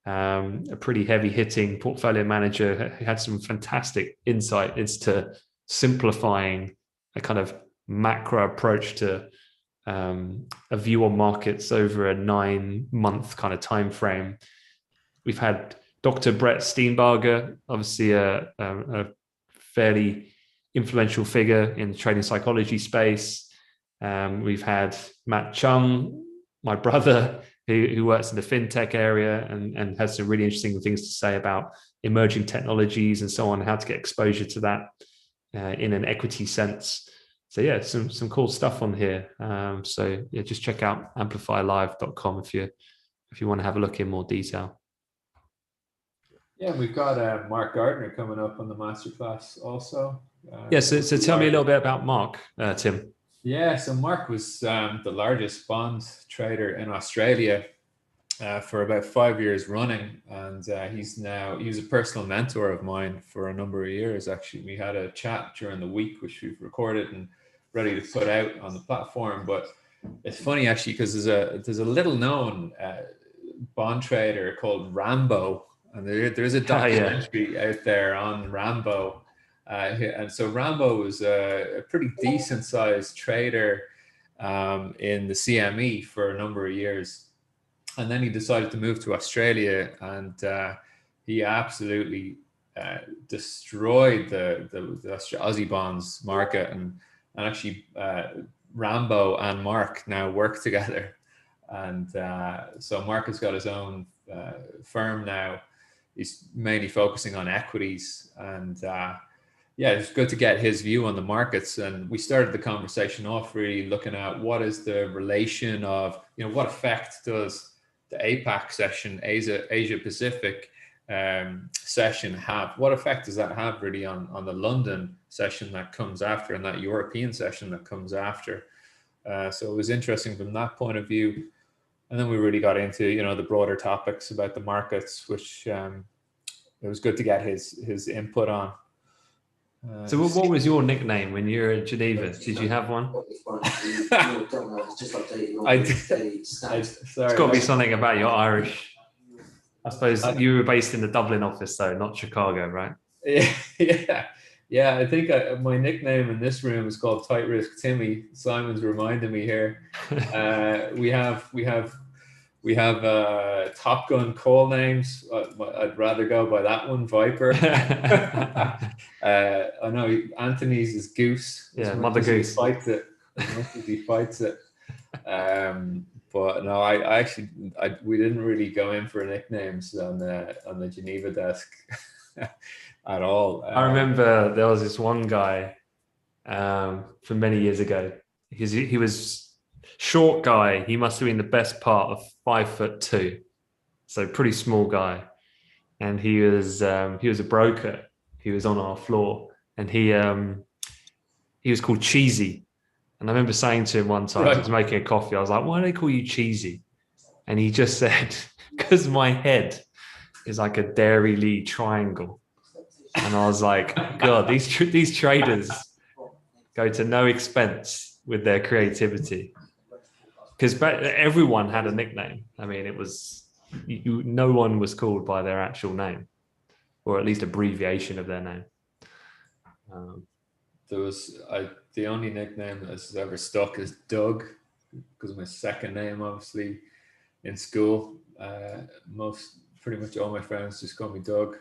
A pretty heavy hitting portfolio manager who had some fantastic insight into simplifying a kind of macro approach to a view on markets over a 9-month kind of time frame. We've had Dr. Brett Steenbarger, obviously a fairly influential figure in the trading psychology space. We've had Matt Cheung, my brother, who works in the fintech area and has some really interesting things to say about emerging technologies and so on, how to get exposure to that in an equity sense. So yeah, some cool stuff on here. So yeah, just check out amplifylive.com if you want to have a look in more detail. Yeah, we've got Mark Gardner coming up on the masterclass also. So tell me a little bit about Mark, Tim. Yeah, so Mark was the largest bond trader in Australia for about 5 years running, and he was a personal mentor of mine for a number of years. Actually, we had a chat during the week, which we've recorded and ready to put out on the platform. But it's funny actually because there's a little known bond trader called Rambo, and there's a Oh yeah. documentary out there on Rambo. And so Rambo was a pretty decent sized trader in the CME for a number of years, and then he decided to move to Australia, and he absolutely destroyed the Aussie bonds market, and actually Rambo and Mark now work together, and so Mark has got his own firm now. He's mainly focusing on equities, and yeah, it's good to get his view on the markets. And we started the conversation off really looking at what is the relation of, what effect does the APAC session, Asia Pacific session have? What effect does that have really on the London session that comes after and that European session that comes after? So it was interesting from that point of view. And then we really got into, the broader topics about the markets, which it was good to get his input on. So what was your nickname when you were in Geneva? Did you have one? Sorry, It's got to be something about your Irish. I suppose you were based in the Dublin office, though, not Chicago, right? Yeah. I think my nickname in this room is called Tight Risk Timmy. Simon's reminding me here. We have Top Gun call names. I'd rather go by that one, Viper. I know Anthony's is Goose. Yeah, Mother Goose. Fights it as much as he fights it. But no, we didn't really go in for nicknames on the Geneva desk at all. I remember there was this one guy from many years ago. He was short guy. He must have been the best part of 5'2", so pretty small guy. And he was a broker. He was on our floor, and he was called Cheesy. And I remember saying to him one time, I was making a coffee, I was like, "Why do they call you Cheesy?" And he just said, "Because my head is like a Dairy Lee triangle." And I was like, God, these traders go to no expense with their creativity. Because everyone had a nickname. I mean, it was no one was called by their actual name, or at least abbreviation of their name. The only nickname that's ever stuck is Doug, because my second name, obviously, in school. Pretty much all my friends just call me Doug.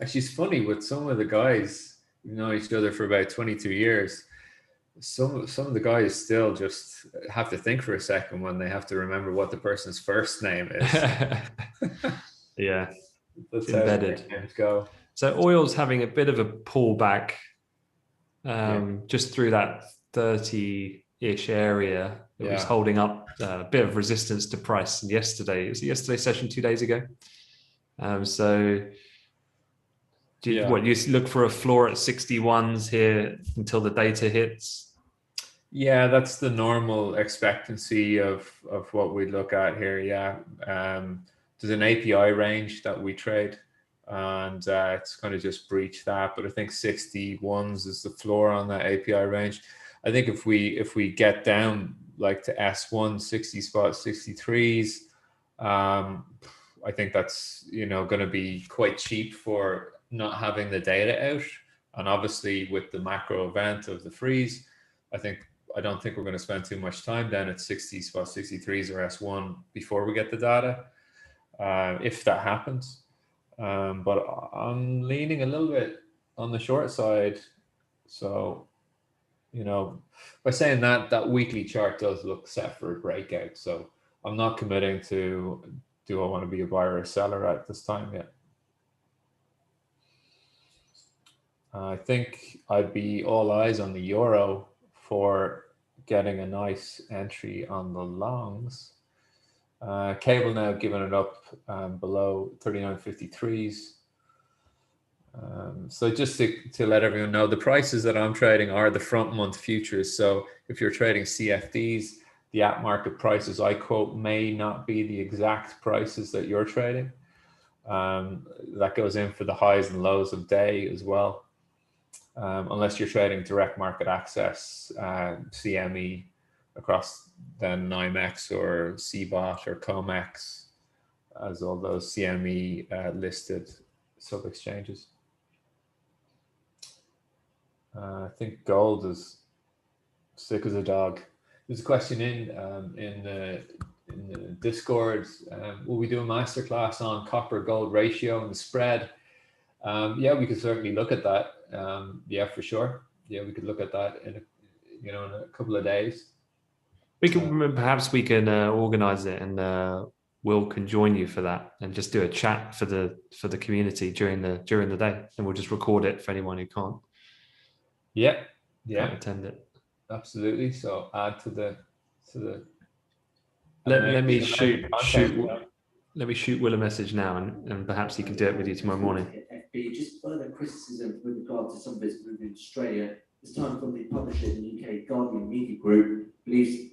Actually, it's funny with some of the guys, we know each other for about 22 years. Some of the guys still just have to think for a second when they have to remember what the person's first name is. Yeah, that's embedded. How names go. So oil's having a bit of a pullback, just through that 30-ish area. It was holding up a bit of resistance to price yesterday. It was yesterday's session 2 days ago. So you look for a floor at 61s here until the data hits? Yeah, that's the normal expectancy of what we look at here. Yeah, there's an API range that we trade, and it's kind of just breached that. But I think 61s is the floor on that API range. I think if we get down like to S1 60 spot 63s, I think that's going to be quite cheap for not having the data out. And obviously with the macro event of the freeze, I don't think we're going to spend too much time down at 60 spot 63s or S1 before we get the data, if that happens. But I'm leaning a little bit on the short side. So, by saying that weekly chart does look set for a breakout. So I'm not committing to, do I want to be a buyer or a seller at this time yet? I think I'd be all eyes on the euro for getting a nice entry on the longs. Cable now giving it up below 39.53s. So just to let everyone know, the prices that I'm trading are the front month futures. So if you're trading CFDs, the at market prices I quote may not be the exact prices that you're trading. That goes in for the highs and lows of day as well. Unless you're trading direct market access, CME across then NYMEX or CBOT or COMEX, as all those CME listed sub exchanges. I think gold is sick as a dog. There's a question in the Discord. Will we do a masterclass on copper gold ratio and the spread? Yeah, we could certainly look at that. Yeah, for sure. Yeah, we could look at that in in a couple of days. We can perhaps we can organize it, and Will can join you for that, and just do a chat for the community during the day, and we'll just record it for anyone who can't. Yeah, Can't attend it. Absolutely. So add to the. Let me shoot Will a message now, and perhaps he can do it with you tomorrow morning. FB, just further criticism with regard to some of its move in Australia. This time from the publisher in the UK, Guardian Media Group, believes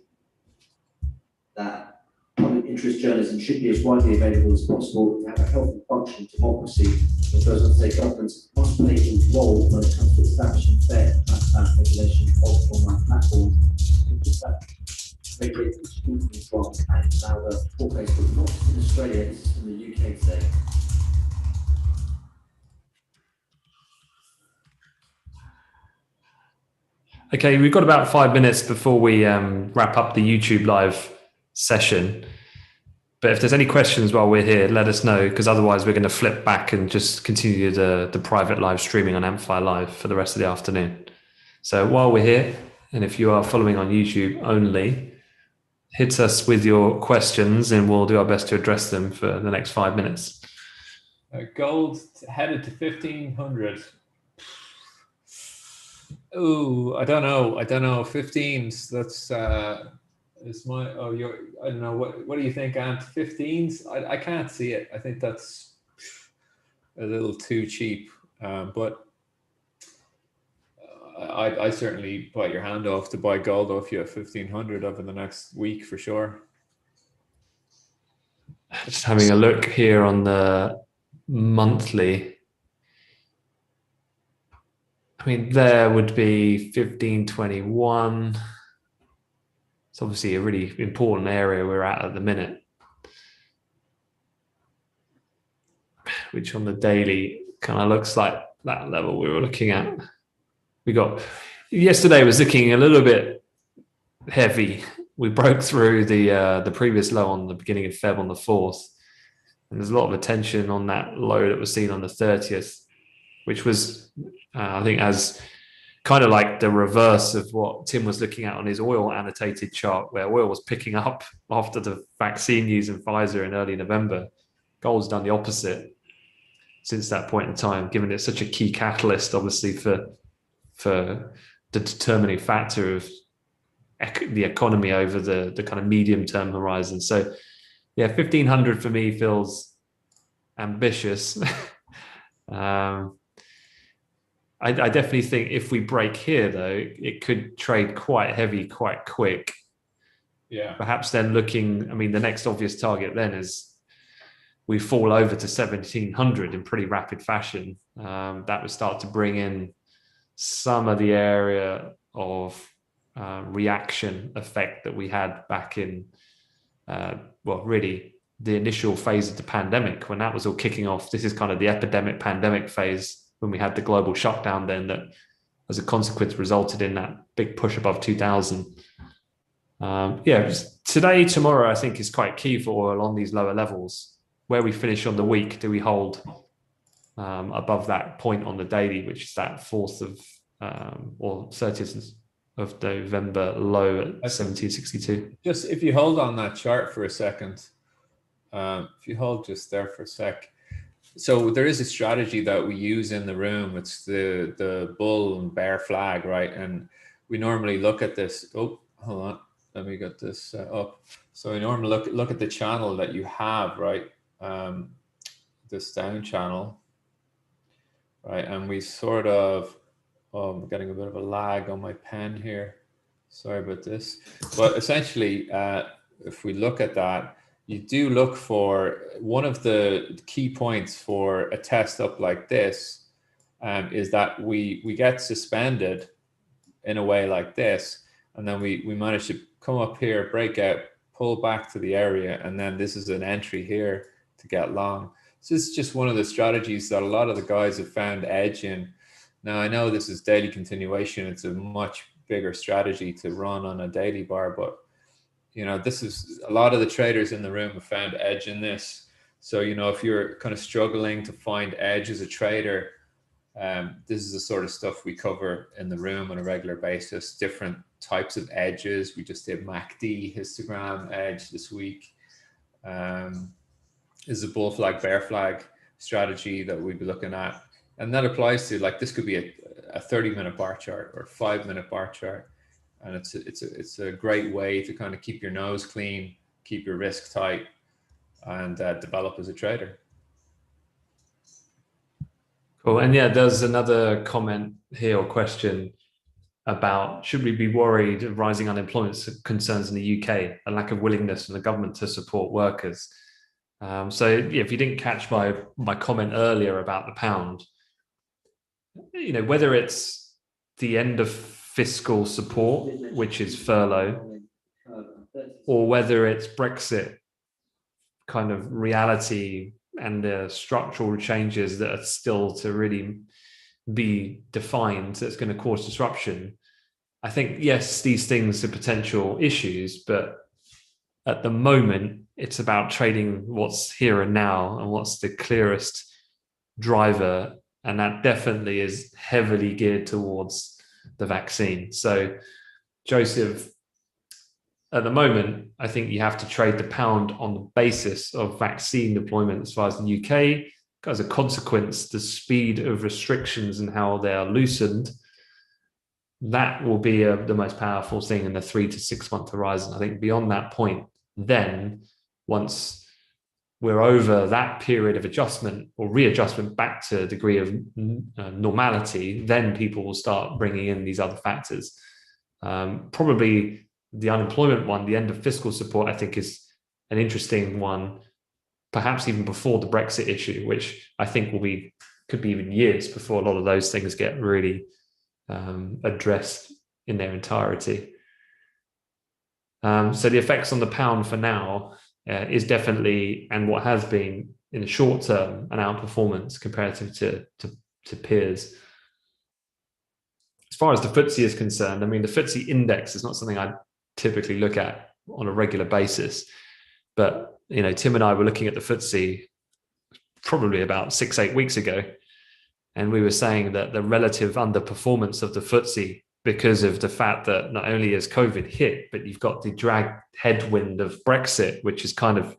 that public interest journalism should be as widely available as possible to have a healthy functioning democracy. As well as say governments must play a role when it comes to establishing fair and transparent regulation of online platforms. Just that regulatory scrutiny from and now the court case, but not just in Australia, this is from the UK today. Okay, we've got about 5 minutes before we wrap up the YouTube live session. But if there's any questions while we're here, let us know, because otherwise we're going to flip back and just continue the private live streaming on Amplify Live for the rest of the afternoon. So while we're here, and if you are following on YouTube only, hit us with your questions and we'll do our best to address them for the next 5 minutes. Gold headed to 1,500. Oh, I don't know. 15s. That's is my. Oh, I don't know. What do you think, Ant? 15s? I can't see it. I think that's a little too cheap. But I certainly bite your hand off to buy gold if you have 1,500 over the next week for sure. Just having a look here on the monthly. I mean, there would be 1521. It's obviously a really important area we're at the minute, which on the daily kind of looks like that level we were looking at. We got yesterday was looking a little bit heavy. We broke through the previous low on the beginning of Feb on the 4th, and there's a lot of attention on that low that was seen on the 30th, which was I think as kind of like the reverse of what Tim was looking at on his oil annotated chart, where oil was picking up after the vaccine news in Pfizer in early November. Gold's done the opposite since that point in time, given it's such a key catalyst, obviously, for the determining factor of the economy over the kind of medium-term horizon. So, yeah, 1,500 for me feels ambitious. I definitely think if we break here, though, it could trade quite heavy, quite quick. Yeah. Perhaps then looking, I mean, the next obvious target then is we fall over to 1,700 in pretty rapid fashion. That would start to bring in some of the area of reaction effect that we had back in, really the initial phase of the pandemic, when that was all kicking off. This is kind of the epidemic pandemic phase, when we had the global shutdown then, that as a consequence resulted in that big push above 2,000. Today, tomorrow, I think is quite key for oil on these lower levels. Where we finish on the week, do we hold above that point on the daily, which is that 4th of or 30th of November low at 1762. Just if you hold on that chart for a second, if you hold just there for a sec. So there is a strategy that we use in the room. It's the bull and bear flag, right? And we normally look at this. Oh, hold on. Let me get this up. So we normally look at the channel that you have, right? This down channel, right? And we sort of, oh, I'm getting a bit of a lag on my pen here. Sorry about this. But essentially, if we look at that, you do look for one of the key points for a test up like this is that we get suspended in a way like this, and then we manage to come up here, break out, pull back to the area, and then this is an entry here to get long. So this is just one of the strategies that a lot of the guys have found edge in. Now I know this is daily continuation, it's a much bigger strategy to run on a daily bar, but you know, this is a lot of the traders in the room have found edge in this. So you know, if you're kind of struggling to find edge as a trader, this is the sort of stuff we cover in the room on a regular basis. Different types of edges. We just did MACD histogram edge this week. Is a bull flag, bear flag strategy that we'd be looking at, and that applies to, like, this could be a 30-minute bar chart or a 5-minute bar chart, and it's a great way to kind of keep your nose clean, keep your risk tight, and develop as a trader. Cool. And yeah, there's another comment here or question about, should we be worried of rising unemployment concerns in the UK, a lack of willingness from the government to support workers? So yeah, if you didn't catch my comment earlier about the pound, you know, whether it's the end of fiscal support, which is furlough, or whether it's Brexit kind of reality and the structural changes that are still to really be defined, that's going to cause disruption. I think, yes, these things are potential issues, but at the moment, it's about trading what's here and now and what's the clearest driver. And that definitely is heavily geared towards the vaccine. So, Joseph, at the moment, I think you have to trade the pound on the basis of vaccine deployment as far as the UK. As a consequence, the speed of restrictions and how they are loosened, that will be the most powerful thing in the 3 to 6 month horizon. I think beyond that point, then once we're over that period of adjustment or readjustment back to a degree of normality, then people will start bringing in these other factors. Probably the unemployment one, the end of fiscal support, I think is an interesting one, perhaps even before the Brexit issue, which I think could be even years before a lot of those things get really addressed in their entirety. So the effects on the pound for now is definitely, and what has been in the short term, an outperformance comparative to peers. As far as the FTSE is concerned, I mean, the FTSE index is not something I typically look at on a regular basis, but you know, Tim and I were looking at the FTSE probably about 6-8 weeks ago, and we were saying that the relative underperformance of the FTSE, because of the fact that not only has COVID hit, but you've got the drag headwind of Brexit, which has kind of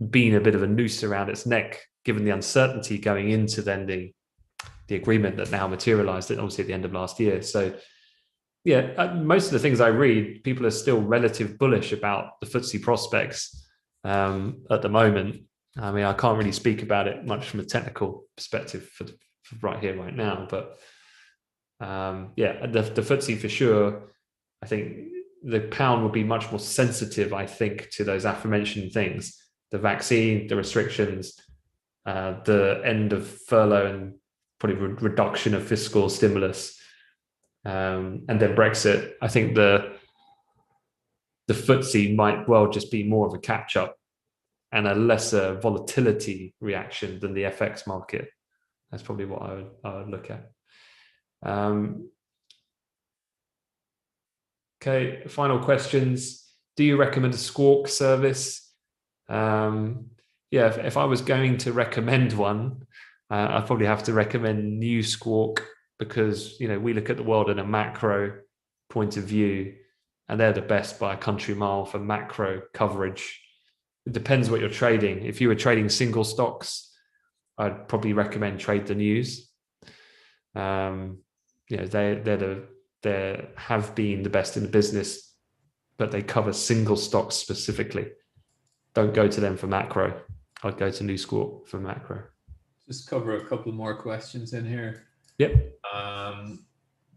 been a bit of a noose around its neck, given the uncertainty going into then the agreement that now materialized, obviously at the end of last year. So yeah, most of the things I read, people are still relative bullish about the FTSE prospects at the moment. I mean, I can't really speak about it much from a technical perspective for right here, right now, but yeah, the FTSE for sure. I think the pound will be much more sensitive, I think, to those aforementioned things: the vaccine, the restrictions, the end of furlough, and probably reduction of fiscal stimulus, and then Brexit. I think the FTSE might well just be more of a catch-up and a lesser volatility reaction than the FX market. That's probably what I would look at. Okay, final questions. Do you recommend a Squawk service? Yeah, if I was going to recommend one, I'd probably have to recommend New Squawk, because you know, we look at the world in a macro point of view, and they're the best by a country mile for macro coverage. It depends what you're trading. If you were trading single stocks, I'd probably recommend Trade the News. You know, they have been the best in the business, but they cover single stocks specifically. Don't go to them for macro. I'd go to New Squawk for macro. Just cover a couple more questions in here. Yep.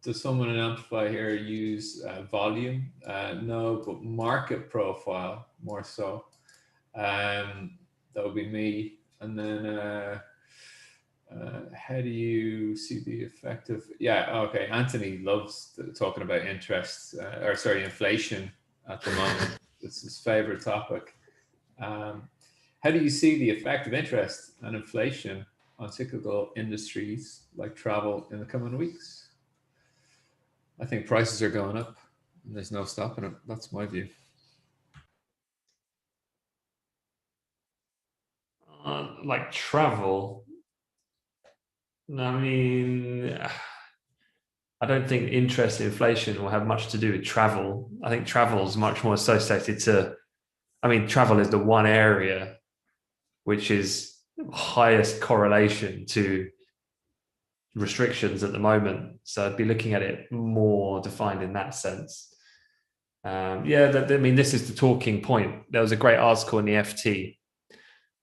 Does someone in Amplify here use volume? No, but market profile more so. That would be me. And then how do you see the effect of, okay, Anthony loves talking about interest, or sorry, inflation at the moment. It's his favorite topic. How do you see the effect of interest and inflation on cyclical industries like travel in the coming weeks? I think prices are going up and there's no stopping it. That's my view. Like travel, I mean, I don't think interest and inflation will have much to do with travel. I think travel is much more associated to, I mean, travel is the one area which is highest correlation to restrictions at the moment. So I'd be looking at it more defined in that sense. I mean, this is the talking point. There was a great article in the FT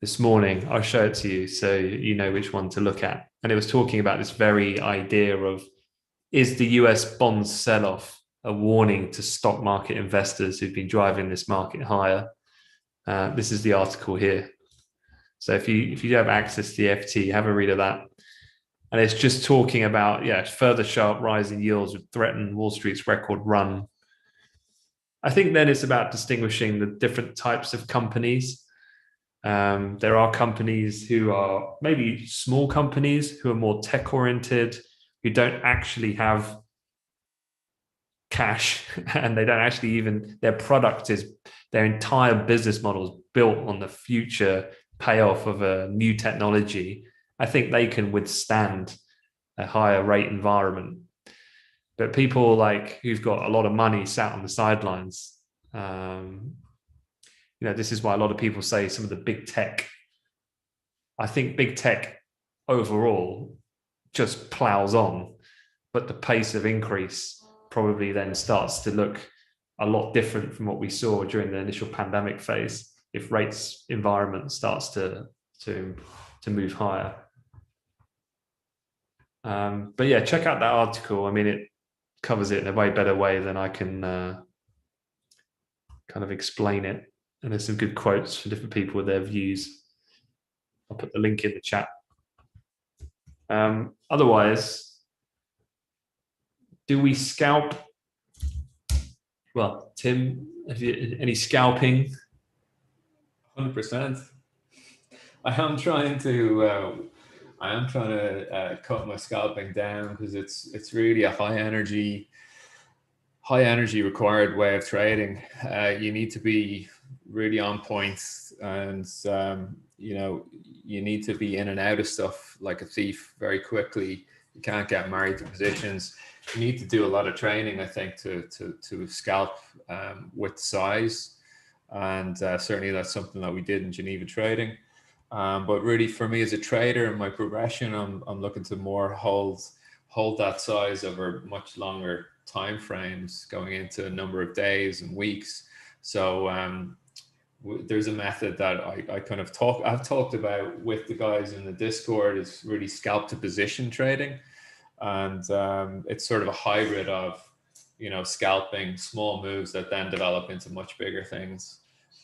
this morning. I'll show it to you so you know which one to look at. And it was talking about this very idea of, is the US bond sell-off a warning to stock market investors who've been driving this market higher? This is the article here. So if you have access to the FT, have a read of that. And it's just talking about, further sharp rise in yields would threaten Wall Street's record run. I think then it's about distinguishing the different types of companies. There are companies who are maybe small companies who are more tech oriented, who don't actually have cash, and they don't actually even, their product is, their entire business model is built on the future payoff of a new technology. I think they can withstand a higher rate environment. But people like who've got a lot of money sat on the sidelines, this is why a lot of people say some of the big tech, I think big tech overall just plows on, but the pace of increase probably then starts to look a lot different from what we saw during the initial pandemic phase if rates environment starts to move higher. But yeah, check out that article. I mean, it covers it in a way better way than I can kind of explain it. And there's some good quotes from different people with their views. I'll put the link in the chat. Otherwise, do we scalp? Well, Tim, have you any scalping? 100%. I am trying to cut my scalping down because it's really a high energy required way of trading. You need to be really on point, and you need to be in and out of stuff like a thief very quickly. You can't get married to positions. You need to do a lot of training, I think, to scalp with size, and certainly that's something that we did in Geneva trading. But really, for me as a trader in my progression, I'm looking to more hold that size over much longer time frames, going into a number of days and weeks. So there's a method that I've talked about with the guys in the Discord, is really scalp to position trading, and it's sort of a hybrid of scalping small moves that then develop into much bigger things.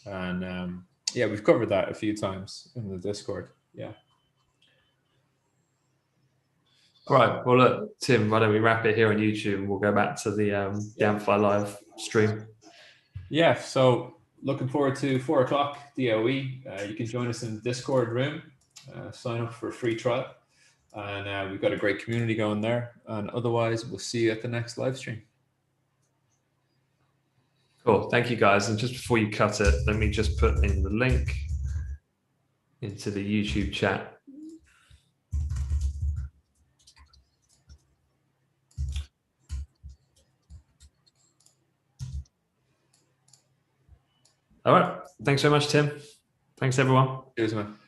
And we've covered that a few times in the Discord. Yeah. All right. Well, look, Tim, why don't we wrap it here on YouTube and we'll go back to the Amplify Live stream. Yeah. So looking forward to 4 o'clock DOE. You can join us in the Discord room, sign up for a free trial. And we've got a great community going there. And otherwise, we'll see you at the next live stream. Cool. Thank you, guys. And just before you cut it, let me just put in the link into the YouTube chat. All right. Thanks so much, Tim. Thanks, everyone. Cheers, man.